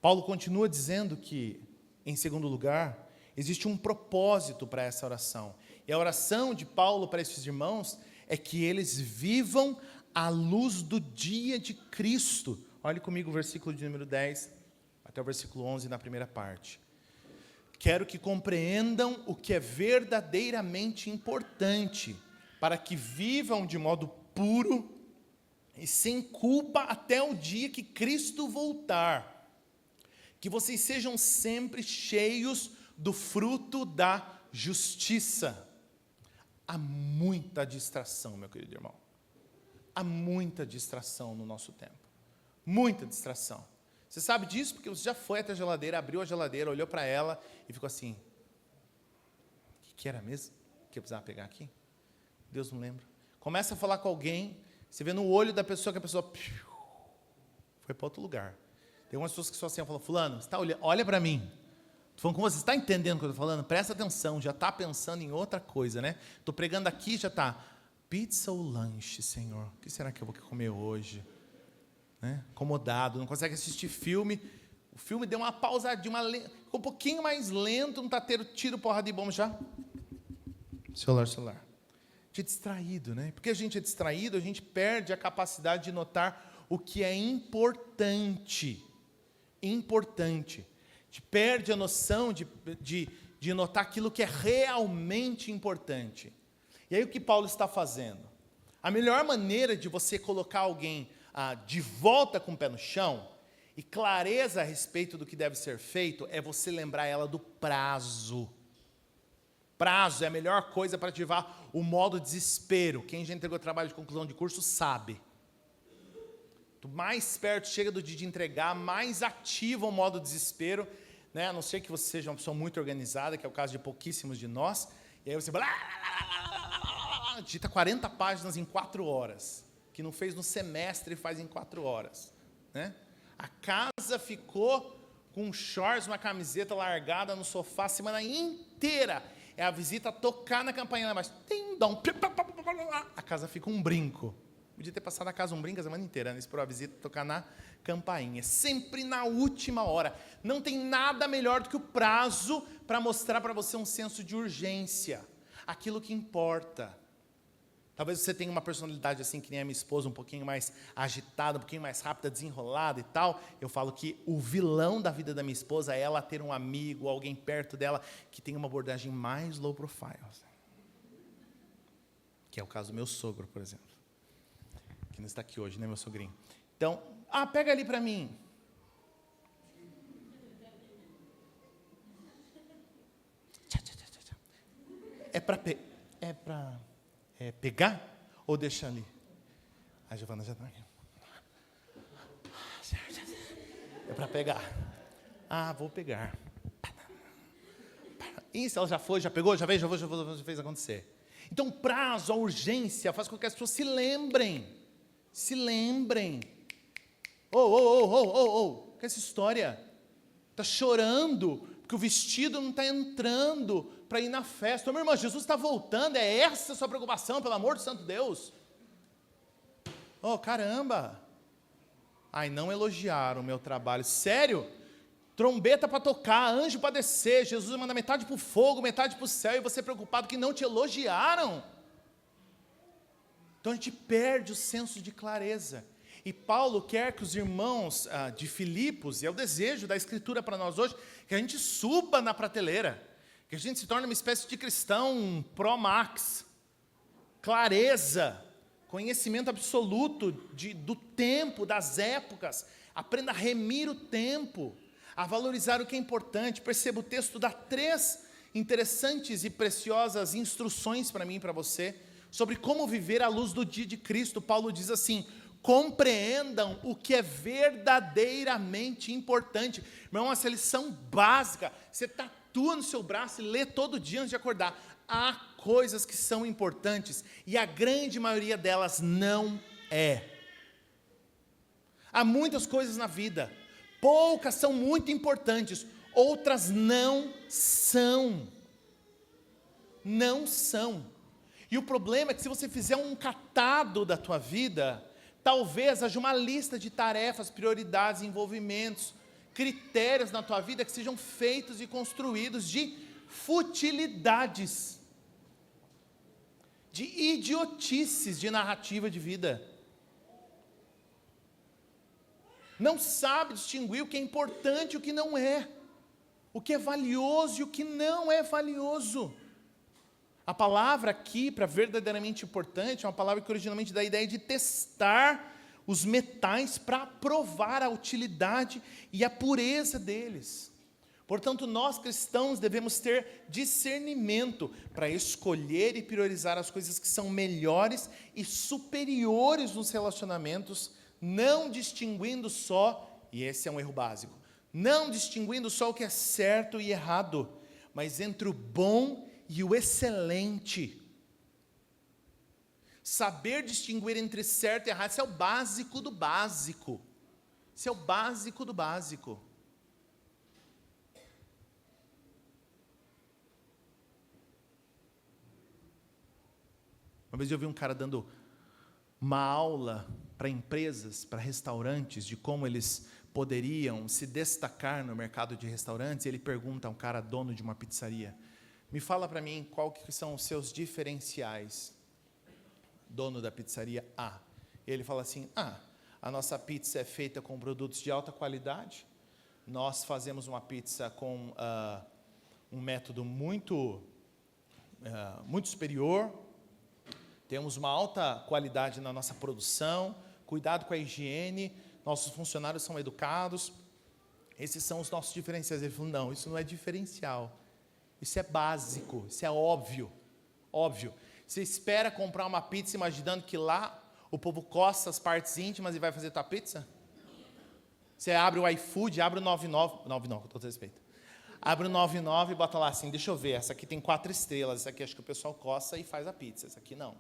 Paulo continua dizendo que, em segundo lugar, existe um propósito para essa oração. E a oração de Paulo para esses irmãos é que eles vivam à luz do dia de Cristo. Olhe comigo o versículo de número 10, até o versículo 11, na primeira parte. Quero que compreendam o que é verdadeiramente importante, para que vivam de modo puro e sem culpa até o dia que Cristo voltar. Que vocês sejam sempre cheios do fruto da justiça. Há muita distração, meu querido irmão. Há muita distração no nosso tempo. Muita distração. Você sabe disso porque você já foi até a geladeira, abriu a geladeira, olhou para ela e ficou assim, o que era mesmo que eu precisava pegar aqui? Deus não lembra. Começa a falar com alguém, você vê no olho da pessoa que a pessoa foi para outro lugar. Tem umas pessoas que só assim, falam, fulano, você tá olhando, olha para mim. Estou falando com você, está entendendo o que eu estou falando? Presta atenção, já está pensando em outra coisa, né? Estou pregando aqui, já está, pizza ou lanche, Senhor? O que será que eu vou comer hoje? Né? Acomodado, não consegue assistir filme. O filme deu uma pausadinha, ficou um pouquinho mais lento, não está tendo tiro, porrada de bomba já. Celular. De distraído, né? Porque a gente é distraído, a gente perde a capacidade de notar o que é importante. Importante. A gente perde a noção de notar aquilo que é realmente importante. E aí o que Paulo está fazendo? A melhor maneira de você colocar alguém de volta com o pé no chão e clareza a respeito do que deve ser feito é você lembrar ela do prazo. Prazo é a melhor coisa para ativar o modo desespero. Quem já entregou trabalho de conclusão de curso sabe. Quanto mais perto chega do dia de entregar, mais ativa o modo desespero, né? A não ser que você seja uma pessoa muito organizada, que é o caso de pouquíssimos de nós, e aí você digita 40 páginas em 4 horas, que não fez no semestre e faz em 4 horas, né? A casa ficou com shorts, uma camiseta largada no sofá a semana inteira. É a visita tocar na campainha lá embaixo. A casa fica um brinco. Podia ter passado a casa um brinco a semana inteira, né? Esperou a visita tocar na campainha. Sempre na última hora. Não tem nada melhor do que o prazo para mostrar para você um senso de urgência. aquilo que importa. Talvez você tenha uma personalidade assim, que nem a minha esposa, um pouquinho mais agitada, um pouquinho mais rápida, desenrolada e tal. Eu falo que o vilão da vida da minha esposa é ela ter um amigo, alguém perto dela, que tem uma abordagem mais low profile. Que é o caso do meu sogro, por exemplo. Que não está aqui hoje, né, meu sogrinho? Então, pega ali para mim. É para pegar ou deixar ali? A Giovana já está aqui. É para pegar. Vou pegar. Isso, ela já foi, já pegou, já veio, já fez acontecer. Então, o prazo, a urgência faz com que as pessoas se lembrem. Se lembrem. Que essa história? Está chorando porque o vestido não está entrando para ir na festa. Meu irmão, Jesus está voltando, é essa a sua preocupação, pelo amor do santo Deus? Caramba! Não elogiaram o meu trabalho. Sério? Trombeta para tocar, anjo para descer, Jesus manda metade para o fogo, metade para o céu, e você preocupado que não te elogiaram. Então a gente perde o senso de clareza. E Paulo quer que os irmãos de Filipos, e é o desejo da Escritura para nós hoje, que a gente suba na prateleira, que a gente se torne uma espécie de cristão pro-max, clareza, conhecimento absoluto do tempo, das épocas, aprenda a remir o tempo, a valorizar o que é importante. Perceba, o texto dá 3 interessantes e preciosas instruções para mim e para você, sobre como viver à luz do dia de Cristo. Paulo diz assim: compreendam o que é verdadeiramente importante. Irmão, essa lição básica, você tatua no seu braço e lê todo dia antes de acordar. Há coisas que são importantes, e a grande maioria delas não é. Há muitas coisas na vida, poucas são muito importantes, outras não são. Não são. E o problema é que se você fizer um catado da tua vida, talvez haja uma lista de tarefas, prioridades, envolvimentos, critérios na tua vida que sejam feitos e construídos de futilidades, de idiotices de narrativa de vida. Não sabe distinguir o que é importante e o que não é, o que é valioso e o que não é valioso. A palavra aqui, para verdadeiramente importante, é uma palavra que originalmente dá a ideia de testar os metais para provar a utilidade e a pureza deles. Portanto, nós cristãos devemos ter discernimento para escolher e priorizar as coisas que são melhores e superiores nos relacionamentos, não distinguindo só, e esse é um erro básico, não distinguindo só o que é certo e errado, mas entre o bom e o excelente. Saber distinguir entre certo e errado, isso é o básico do básico. Isso é o básico do básico. Uma vez eu vi um cara dando uma aula para empresas, para restaurantes, de como eles poderiam se destacar no mercado de restaurantes. Ele pergunta a um cara, dono de uma pizzaria: me fala para mim qual que são os seus diferenciais, dono da pizzaria A. Ele fala assim: a nossa pizza é feita com produtos de alta qualidade, nós fazemos uma pizza com um método muito superior, temos uma alta qualidade na nossa produção, cuidado com a higiene, nossos funcionários são educados, esses são os nossos diferenciais. Ele falou: não, isso não é diferencial. Isso é básico, isso é óbvio, óbvio. Você espera comprar uma pizza imaginando que lá o povo coça as partes íntimas e vai fazer tua pizza? Você abre o iFood, abre o 99, com todo respeito. Abre o 99 e bota lá assim: deixa eu ver, essa aqui tem 4 estrelas, essa aqui acho que o pessoal coça e faz a pizza, essa aqui não.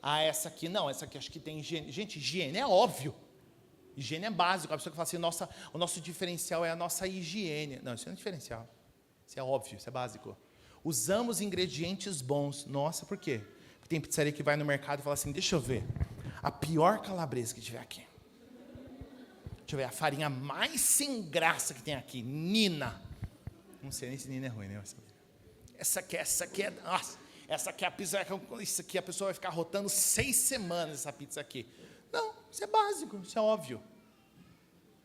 Essa aqui não, essa aqui acho que tem higiene. Gente, higiene é óbvio. Higiene é básico. A pessoa que fala assim: o nosso diferencial é a nossa higiene. Não, isso não é diferencial. Isso é óbvio, isso é básico. Usamos ingredientes bons. Nossa, por quê? Porque tem pizzaria que vai no mercado e fala assim: deixa eu ver, a pior calabresa que tiver aqui. Deixa eu ver, a farinha mais sem graça que tem aqui, Nina. Não sei nem se Nina é ruim, né? Essa aqui é, nossa, essa aqui é a pizza, isso aqui a pessoa vai ficar rotando 6 semanas essa pizza aqui. Não, isso é básico, isso é óbvio.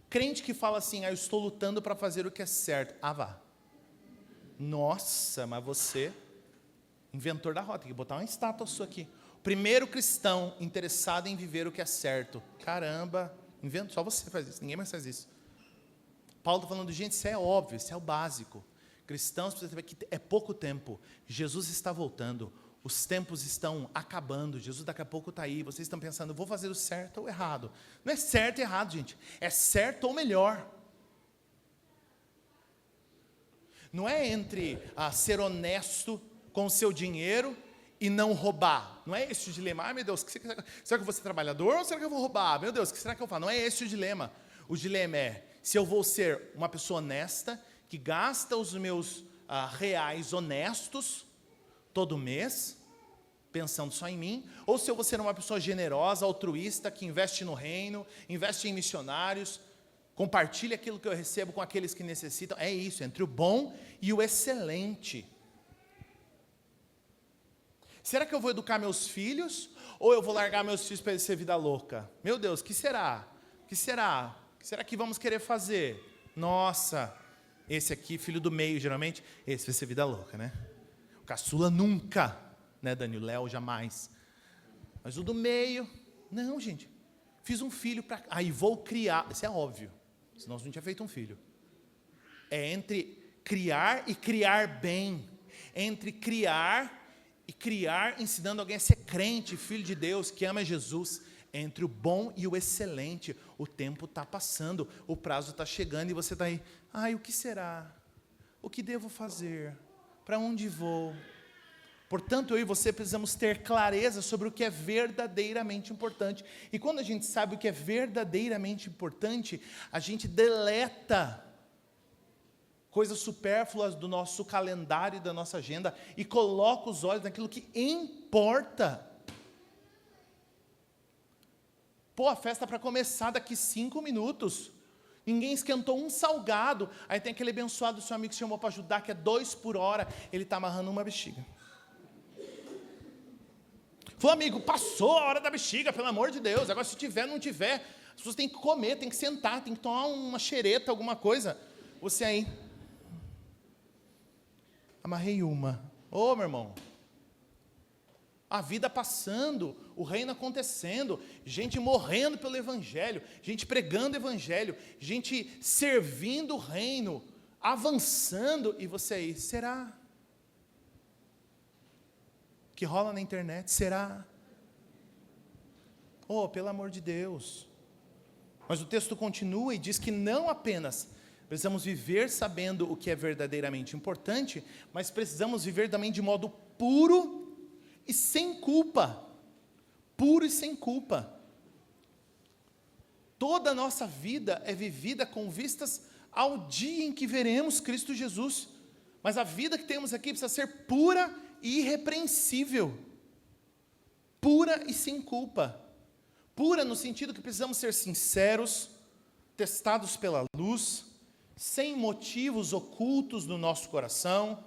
Crente que fala assim, eu estou lutando para fazer o que é certo. Vá. Nossa, mas você, inventor da rota, tem que botar uma estátua sua aqui. Primeiro cristão interessado em viver o que é certo. Caramba, invento, só você faz isso, ninguém mais faz isso. Paulo está falando, gente, isso é óbvio, isso é o básico. Cristãos precisam saber que é pouco tempo. Jesus está voltando, os tempos estão acabando, Jesus daqui a pouco está aí. Vocês estão pensando, vou fazer o certo ou errado? Não é certo e errado, gente, é certo ou melhor. Não é entre ser honesto com o seu dinheiro e não roubar. Não é esse o dilema. Meu Deus, será que eu vou ser trabalhador ou será que eu vou roubar? Meu Deus, o que será que eu faço? Não é esse o dilema. O dilema é, se eu vou ser uma pessoa honesta, que gasta os meus reais honestos todo mês, pensando só em mim, ou se eu vou ser uma pessoa generosa, altruísta, que investe no reino, investe em missionários, compartilha aquilo que eu recebo com aqueles que necessitam. É isso, entre o bom e o excelente. Será que eu vou educar meus filhos? Ou eu vou largar meus filhos para eles ser vida louca? Meu Deus, o que será? O que será? O que será que vamos querer fazer? Nossa, esse aqui, filho do meio, geralmente, esse vai ser vida louca, né? O caçula nunca, né, Daniel? Léo jamais. Mas o do meio, não, gente. Fiz um filho para... Aí vou criar, isso é óbvio, senão você não tinha feito um filho. É entre criar e criar bem. Entre criar e criar, ensinando alguém a ser crente, filho de Deus, que ama Jesus. Entre o bom e o excelente, o tempo está passando, o prazo está chegando e você está aí, o que será? O que devo fazer? Para onde vou? Portanto, eu e você precisamos ter clareza sobre o que é verdadeiramente importante. E quando a gente sabe o que é verdadeiramente importante, a gente deleta coisas supérfluas do nosso calendário e da nossa agenda e coloca os olhos naquilo que importa. Pô, a festa para começar daqui 5 minutos. Ninguém esquentou um salgado. Aí tem aquele abençoado seu amigo que chamou para ajudar, que é 2 por hora. Ele está amarrando uma bexiga. Falou, amigo, passou a hora da bexiga, pelo amor de Deus. Agora, se tiver, não tiver, as pessoas têm que comer, têm que sentar, têm que tomar uma xereta, alguma coisa. Você aí, amarrei uma. Ô, meu irmão, a vida passando, o reino acontecendo, gente morrendo pelo evangelho, gente pregando o evangelho, gente servindo o reino, avançando, e você aí, será? Que rola na internet, será? Oh, pelo amor de Deus. Mas o texto continua e diz que não apenas precisamos viver sabendo o que é verdadeiramente importante, mas precisamos viver também de modo puro e sem culpa. Puro e sem culpa. Toda a nossa vida é vivida com vistas ao dia em que veremos Cristo Jesus. Mas a vida que temos aqui precisa ser pura e irrepreensível. Pura e sem culpa. Pura no sentido que precisamos ser sinceros, testados pela luz, sem motivos ocultos no nosso coração,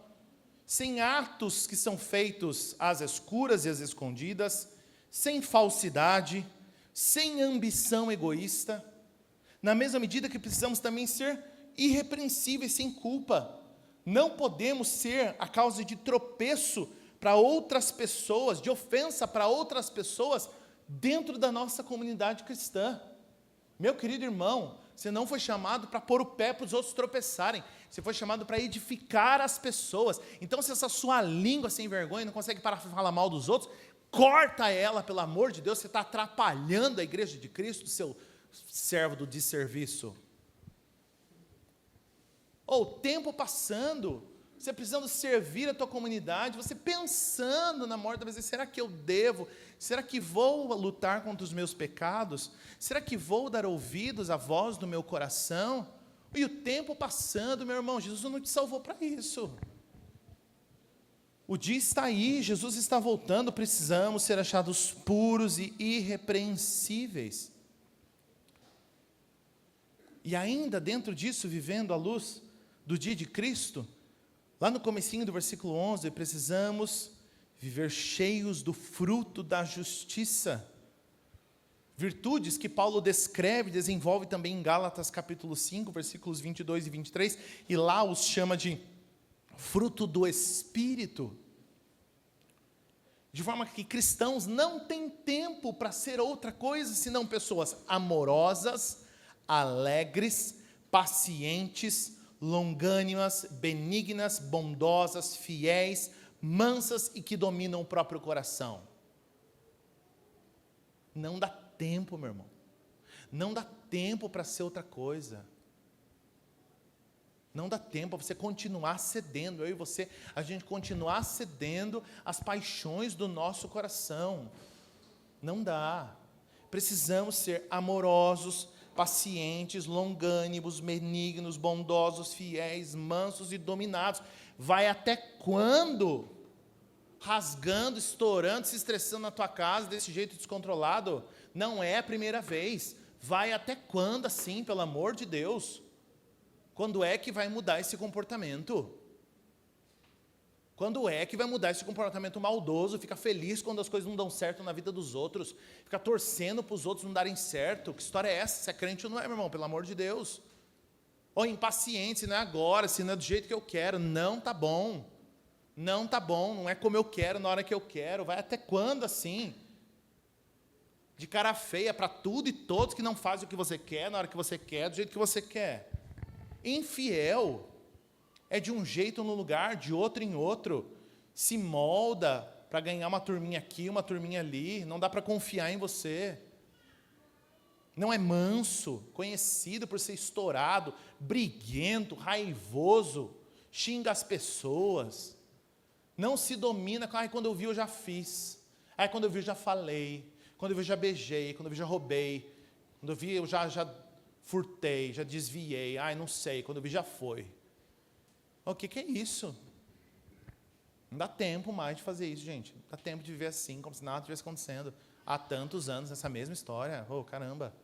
sem atos que são feitos às escuras e às escondidas, sem falsidade, sem ambição egoísta, na mesma medida que precisamos também ser irrepreensíveis, sem culpa. Não podemos ser a causa de tropeço para outras pessoas, de ofensa para outras pessoas, dentro da nossa comunidade cristã. Meu querido irmão, você não foi chamado para pôr o pé para os outros tropeçarem, você foi chamado para edificar as pessoas. Então, se essa sua língua sem vergonha não consegue parar de falar mal dos outros, corta ela, pelo amor de Deus, você está atrapalhando a igreja de Cristo, seu servo do desserviço. O tempo passando, você precisando servir a tua comunidade, você pensando na morte, mas será que eu devo? Será que vou lutar contra os meus pecados? Será que vou dar ouvidos à voz do meu coração? E o tempo passando, meu irmão, Jesus não te salvou para isso. O dia está aí, Jesus está voltando, precisamos ser achados puros e irrepreensíveis. E ainda dentro disso, vivendo à luz do dia de Cristo, lá no comecinho do versículo 11, precisamos viver cheios do fruto da justiça. Virtudes que Paulo descreve, desenvolve também em Gálatas capítulo 5, versículos 22 e 23, e lá os chama de fruto do Espírito. De forma que cristãos não têm tempo para ser outra coisa senão pessoas amorosas, alegres, pacientes, longânimas, benignas, bondosas, fiéis, mansas e que dominam o próprio coração. Não dá tempo, meu irmão. Não dá tempo para ser outra coisa. Não dá tempo para você continuar cedendo, eu e você, a gente continuar cedendo às paixões do nosso coração. Não dá. Precisamos ser amorosos, pacientes, longânimos, benignos, bondosos, fiéis, mansos e dominados. Vai até quando? Rasgando, estourando, se estressando na tua casa desse jeito descontrolado? Não é a primeira vez. Vai até quando assim, pelo amor de Deus? Quando é que vai mudar esse comportamento? Quando é que vai mudar esse comportamento maldoso? Fica feliz quando as coisas não dão certo na vida dos outros. Fica torcendo para os outros não darem certo. Que história é essa? Se é crente ou não é, meu irmão? Pelo amor de Deus. Ou impaciente, se não é agora, se não é do jeito que eu quero. Não tá bom. Não tá bom, não é como eu quero, na hora que eu quero. Vai até quando assim? De cara feia para tudo e todos que não fazem o que você quer, na hora que você quer, do jeito que você quer. Infiel é de um jeito no lugar, de outro em outro, se molda para ganhar uma turminha aqui, uma turminha ali, não dá para confiar em você. Não é manso, conhecido por ser estourado, briguento, raivoso, xinga as pessoas, não se domina, quando eu vi eu já fiz, quando eu vi eu já falei, quando eu vi eu já beijei, quando eu vi eu já roubei, quando eu vi eu já furtei, já desviei, não sei, quando eu vi já foi. O que é isso? Não dá tempo mais de fazer isso, gente. Não dá tempo de viver assim, como se nada estivesse acontecendo. Há tantos anos, essa mesma história. Caramba.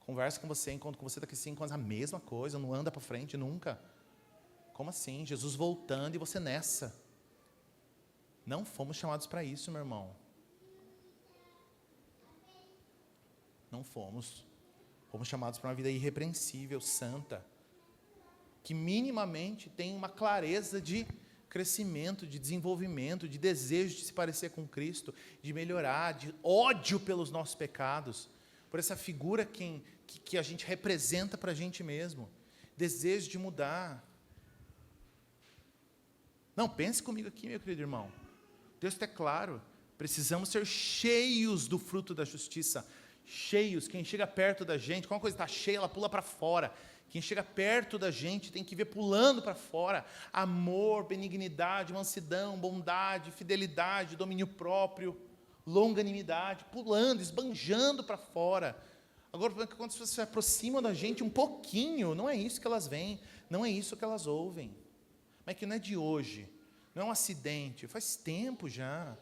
Conversa com você, encontro com você daqui a 5 anos, a mesma coisa, não anda para frente nunca. Como assim? Jesus voltando e você nessa. Não fomos chamados para isso, meu irmão. Não fomos. Fomos chamados para uma vida irrepreensível, santa, que minimamente tem uma clareza de crescimento, de desenvolvimento, de desejo de se parecer com Cristo, de melhorar, de ódio pelos nossos pecados, por essa figura que a gente representa para a gente mesmo, desejo de mudar. Não, pense comigo aqui, meu querido irmão. O texto é claro, precisamos ser cheios do fruto da justiça, cheios. Quem chega perto da gente, quando uma coisa está cheia, ela pula para fora. Quem chega perto da gente tem que ver pulando para fora. Amor, benignidade, mansidão, bondade, fidelidade, domínio próprio, longanimidade, pulando, esbanjando para fora. Agora, quando as pessoas se aproximam da gente um pouquinho, não é isso que elas veem, não é isso que elas ouvem. Mas que não é de hoje, não é um acidente, faz tempo já.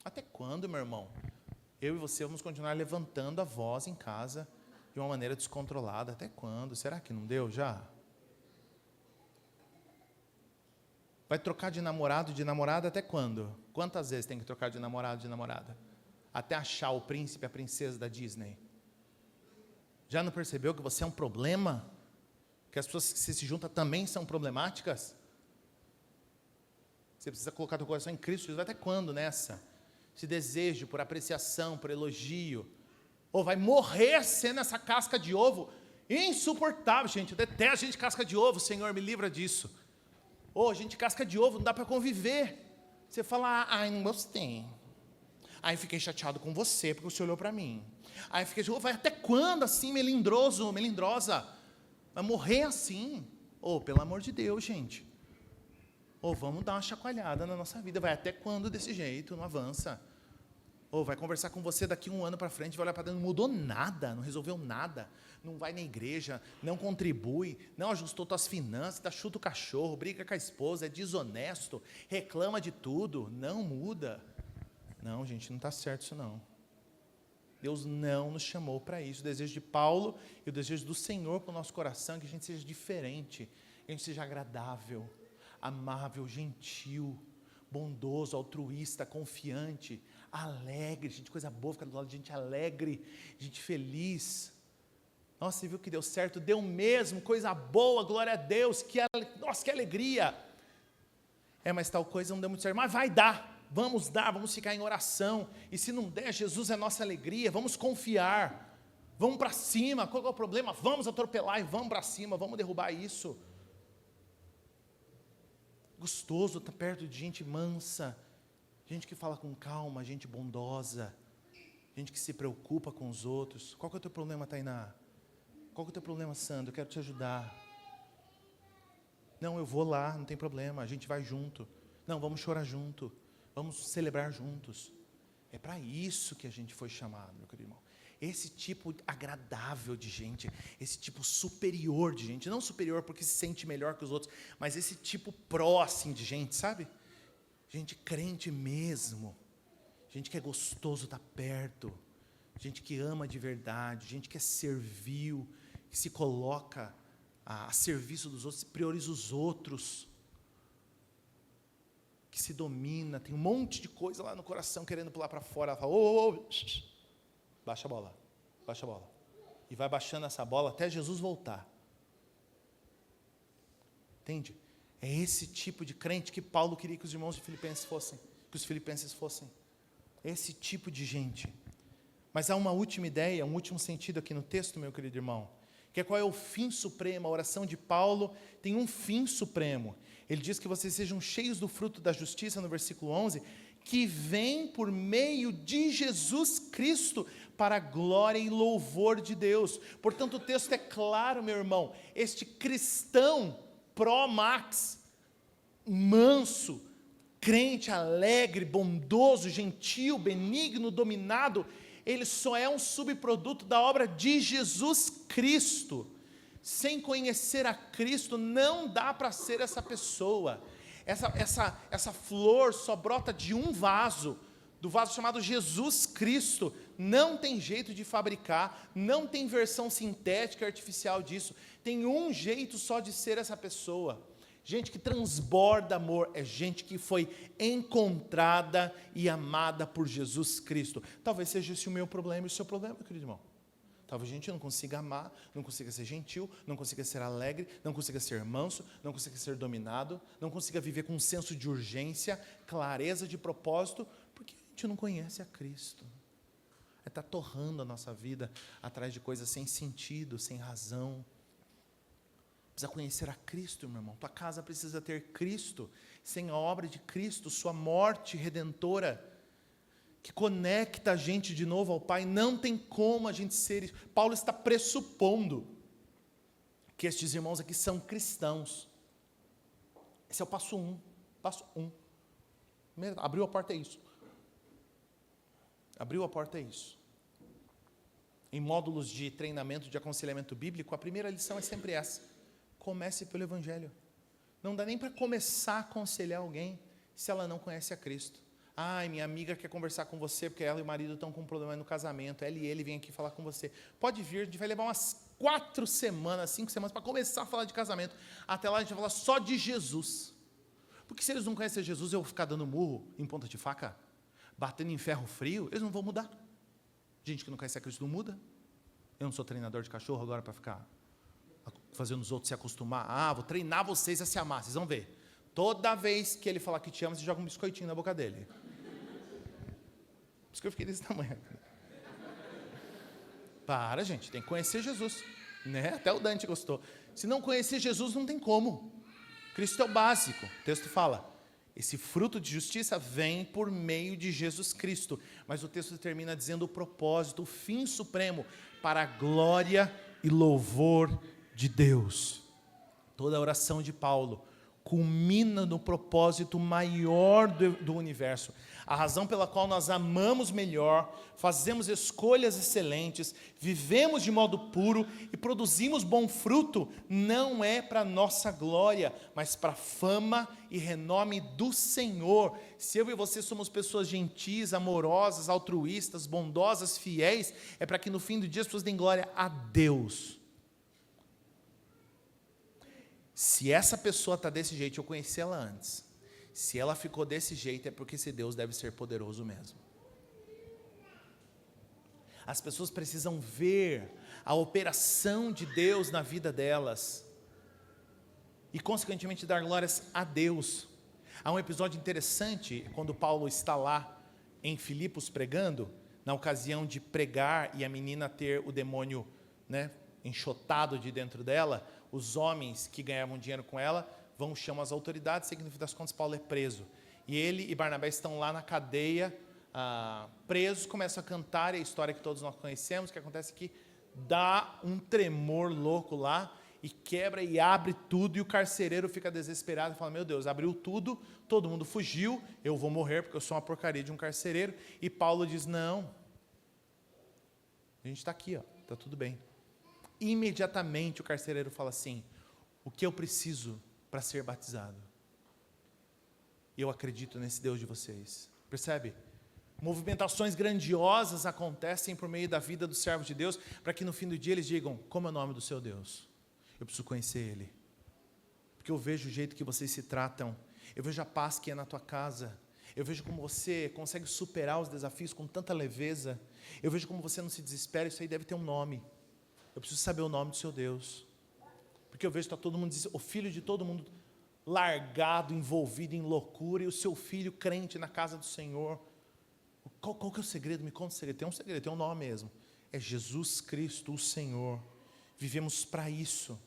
Até quando, meu irmão? Eu e você vamos continuar levantando a voz em casa de uma maneira descontrolada. Até quando? Será que não deu já? Vai trocar de namorado, de namorada até quando? Quantas vezes tem que trocar de namorado, de namorada? Até achar o príncipe, a princesa da Disney. Já não percebeu que você é um problema? Que as pessoas que se juntam também são problemáticas? Você precisa colocar teu coração em Cristo Jesus. Vai até quando nessa? Esse desejo por apreciação, por elogio. Vai morrer sendo essa casca de ovo insuportável, gente. Eu detesto gente casca de ovo, Senhor, me livra disso. Gente casca de ovo, não dá para conviver. Você fala, não gostei. Fiquei chateado com você, porque você olhou para mim. Fiquei, vai até quando assim, melindroso, melindrosa? Vai morrer assim? Pelo amor de Deus, gente. Vamos dar uma chacoalhada na nossa vida. Vai até quando desse jeito? Não avança. Vai conversar com você daqui 1 ano para frente, vai olhar para dentro, não mudou nada, não resolveu nada, não vai na igreja, não contribui, não ajustou suas finanças, chuta o cachorro, briga com a esposa, é desonesto, reclama de tudo, não muda. Não, gente, não está certo isso não. Deus não nos chamou para isso. O desejo de Paulo e o desejo do Senhor para o nosso coração é que a gente seja diferente, que a gente seja agradável. amável, gentil, bondoso, altruísta, confiante, alegre. Gente, coisa boa ficar do lado de gente alegre, gente feliz. Nossa, você viu que deu certo? Deu mesmo, coisa boa, glória a Deus, nossa, que alegria. Mas tal coisa não deu muito certo, mas vai dar, vamos ficar em oração, e se não der, Jesus é nossa alegria, vamos confiar, vamos para cima, qual é o problema? Vamos atropelar e vamos para cima, vamos derrubar isso. Gostoso estar perto de gente mansa, gente que fala com calma, gente bondosa, gente que se preocupa com os outros. Qual que é o teu problema, Tainá? Qual que é o teu problema, Sandro? Eu quero te ajudar. Não, eu vou lá, não tem problema, a gente vai junto. Não, vamos chorar junto, vamos celebrar juntos. É para isso que a gente foi chamado, meu querido irmão. Esse tipo agradável de gente, esse tipo superior de gente, não superior porque se sente melhor que os outros, mas esse tipo próximo de gente, sabe? Gente crente mesmo, gente que é gostoso estar perto, gente que ama de verdade, gente que é servil, que se coloca a serviço dos outros, prioriza os outros, que se domina, tem um monte de coisa lá no coração querendo pular para fora. Ela fala, baixa a bola, e vai baixando essa bola até Jesus voltar. Entende? É esse tipo de crente que Paulo queria que os irmãos de Filipenses fossem, que os filipenses fossem, esse tipo de gente. Mas há uma última ideia, um último sentido aqui no texto, meu querido irmão, que é qual é o fim supremo. A oração de Paulo tem um fim supremo. Ele diz que vocês sejam cheios do fruto da justiça, no versículo 11, que vem por meio de Jesus Cristo, para a glória e louvor de Deus. Portanto, o texto é claro, meu irmão, este cristão pró-max, manso, crente, alegre, bondoso, gentil, benigno, dominado, ele só é um subproduto da obra de Jesus Cristo. Sem conhecer a Cristo, não dá para ser essa pessoa. Essa flor só brota de um vaso, do vaso chamado Jesus Cristo. Não tem jeito de fabricar, não tem versão sintética, artificial disso. Tem um jeito só de ser essa pessoa. Gente que transborda amor, é gente que foi encontrada e amada por Jesus Cristo. Talvez seja esse o meu problema e o seu problema, meu querido irmão. Talvez a gente não consiga amar, não consiga ser gentil, não consiga ser alegre, não consiga ser manso, não consiga ser dominado, não consiga viver com um senso de urgência, clareza de propósito, porque a gente não conhece a Cristo. Está torrando a nossa vida atrás de coisas sem sentido, sem razão. Precisa conhecer a Cristo, meu irmão. Tua casa precisa ter Cristo. Sem a obra de Cristo, sua morte redentora, que conecta a gente de novo ao Pai, não tem como a gente ser. Paulo está pressupondo que estes irmãos aqui são cristãos. Esse é o passo 1. Passo 1. Abriu a porta, é isso. Abriu a porta, é isso. Em módulos de treinamento de aconselhamento bíblico, a primeira lição é sempre essa: comece pelo Evangelho. Não dá nem para começar a aconselhar alguém se ela não conhece a Cristo. Ai, minha amiga quer conversar com você porque ela e o marido estão com um problema no casamento. Ela e ele vêm aqui falar com você. Pode vir, a gente vai levar umas 4 semanas, 5 semanas para começar a falar de casamento. Até lá a gente vai falar só de Jesus. Porque se eles não conhecem Jesus, eu vou ficar dando murro em ponta de faca, batendo em ferro frio, eles não vão mudar. Gente que não conhece a Cristo não muda. Eu não sou treinador de cachorro agora para ficar fazendo os outros se acostumar. Vou treinar vocês a se amar, vocês vão ver. Toda vez que ele falar que te ama, você joga um biscoitinho na boca dele. Por isso que eu fiquei desse tamanho. Para, gente, tem que conhecer Jesus, né? Até o Dante gostou. Se não conhecer Jesus, não tem como. Cristo é o básico. O texto fala, esse fruto de justiça vem por meio de Jesus Cristo. Mas o texto termina dizendo o propósito, o fim supremo, para a glória e louvor de Deus. Toda a oração de Paulo culmina no propósito maior do universo. A razão pela qual nós amamos melhor, fazemos escolhas excelentes, vivemos de modo puro e produzimos bom fruto, não é para nossa glória, mas para a fama e renome do Senhor. Se eu e você somos pessoas gentis, amorosas, altruístas, bondosas, fiéis, é para que no fim do dia as pessoas deem glória a Deus. Se essa pessoa está desse jeito, eu conheci ela antes. Se ela ficou desse jeito, é porque esse Deus deve ser poderoso mesmo. As pessoas precisam ver a operação de Deus na vida delas. E, consequentemente, dar glórias a Deus. Há um episódio interessante, quando Paulo está lá em Filipos pregando, na ocasião de pregar e a menina ter o demônio, enxotado de dentro dela, os homens que ganhavam dinheiro com ela vão chamar as autoridades, e no fim das contas Paulo é preso. E ele e Barnabé estão lá na cadeia, presos, começam a cantar, e a história que todos nós conhecemos, que acontece que dá um tremor louco lá, e quebra e abre tudo, e o carcereiro fica desesperado e fala, meu Deus, abriu tudo, todo mundo fugiu, eu vou morrer porque eu sou uma porcaria de um carcereiro. E Paulo diz, não, a gente está aqui, está tudo bem. Imediatamente o carcereiro fala assim, o que eu preciso para ser batizado? E eu acredito nesse Deus de vocês. Percebe? Movimentações grandiosas acontecem por meio da vida dos servos de Deus, para que no fim do dia eles digam, como é o nome do seu Deus? Eu preciso conhecer Ele, porque eu vejo o jeito que vocês se tratam, eu vejo a paz que é na tua casa, eu vejo como você consegue superar os desafios com tanta leveza, eu vejo como você não se desespera, isso aí deve ter um nome, eu preciso saber o nome do seu Deus, porque eu vejo que está todo mundo, o filho de todo mundo largado, envolvido em loucura, e o seu filho crente na casa do Senhor. Qual que é o segredo? Me conta o segredo. Tem um segredo, tem um nome mesmo, é Jesus Cristo, o Senhor. Vivemos para isso.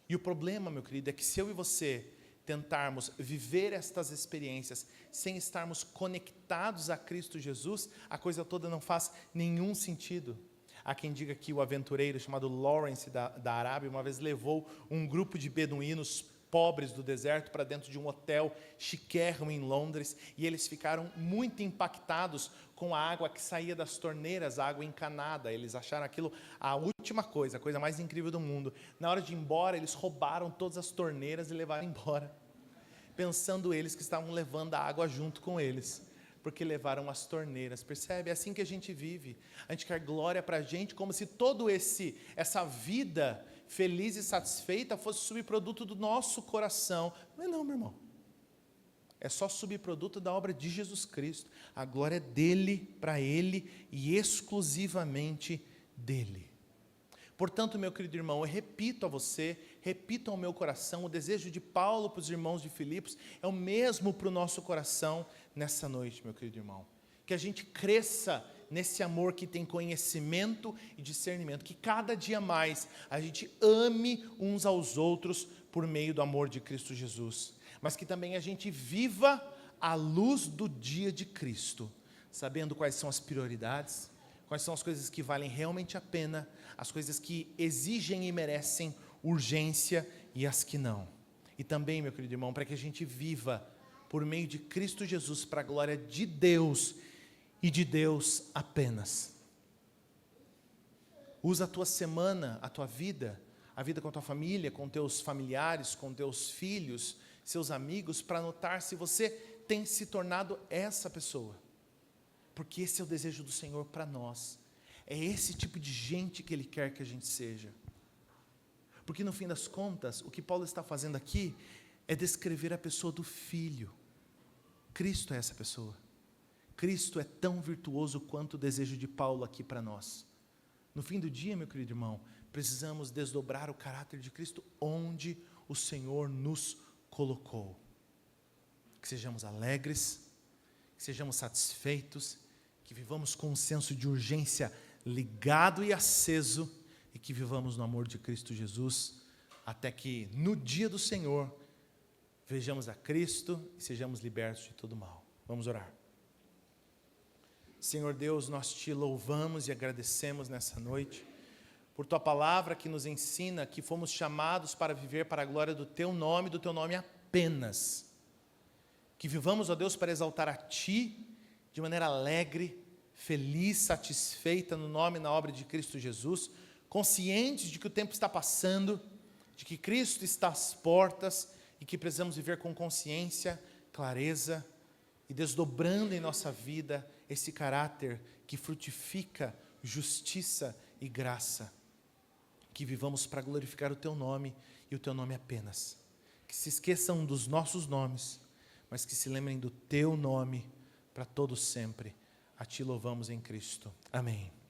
E o problema, meu querido, é que se eu e você tentarmos viver estas experiências sem estarmos conectados a Cristo Jesus, a coisa toda não faz nenhum sentido. Há quem diga que o aventureiro chamado Lawrence da Arábia uma vez levou um grupo de beduínos pobres do deserto para dentro de um hotel chiquérrimo em Londres, e eles ficaram muito impactados com a água que saía das torneiras, a água encanada. Eles acharam aquilo a última coisa, a coisa mais incrível do mundo. Na hora de ir embora, eles roubaram todas as torneiras e levaram embora, pensando eles que estavam levando a água junto com eles, porque levaram as torneiras. Percebe? É assim que a gente vive. A gente quer glória para a gente, como se todo essa vida feliz e satisfeita fosse subproduto do nosso coração. Não é não, meu irmão. É só subproduto da obra de Jesus Cristo. A glória é dele, para ele e exclusivamente dele. Portanto, meu querido irmão, eu repito a você, repito ao meu coração, o desejo de Paulo para os irmãos de Filipos é o mesmo para o nosso coração nessa noite, meu querido irmão. Que a gente cresça nesse amor que tem conhecimento e discernimento, que cada dia mais a gente ame uns aos outros por meio do amor de Cristo Jesus, mas que também a gente viva à luz do dia de Cristo, sabendo quais são as prioridades, quais são as coisas que valem realmente a pena, as coisas que exigem e merecem urgência e as que não. E também, meu querido irmão, para que a gente viva por meio de Cristo Jesus para a glória de Deus e de Deus apenas. Usa a tua semana, a tua vida, a vida com a tua família, com teus familiares, com teus filhos, seus amigos, para notar se você tem se tornado essa pessoa. Porque esse é o desejo do Senhor para nós. É esse tipo de gente que Ele quer que a gente seja. Porque no fim das contas, o que Paulo está fazendo aqui é descrever a pessoa do Filho. Cristo é essa pessoa. Cristo é tão virtuoso quanto o desejo de Paulo aqui para nós. No fim do dia, meu querido irmão, precisamos desdobrar o caráter de Cristo onde o Senhor nos colocou. Que sejamos alegres, que sejamos satisfeitos, que vivamos com um senso de urgência ligado e aceso e que vivamos no amor de Cristo Jesus, até que no dia do Senhor vejamos a Cristo e sejamos libertos de todo mal. Vamos orar. Senhor Deus, nós te louvamos e agradecemos nessa noite, por tua palavra que nos ensina que fomos chamados para viver para a glória do teu nome apenas. Que vivamos, ó Deus, para exaltar a ti de maneira alegre, feliz, satisfeita no nome e na obra de Cristo Jesus, conscientes de que o tempo está passando, de que Cristo está às portas e que precisamos viver com consciência, clareza e desdobrando em nossa vida esse caráter que frutifica justiça e graça. Que vivamos para glorificar o teu nome e o teu nome apenas. que se esqueçam dos nossos nomes, mas que se lembrem do teu nome para todos sempre. A ti louvamos em Cristo. Amém.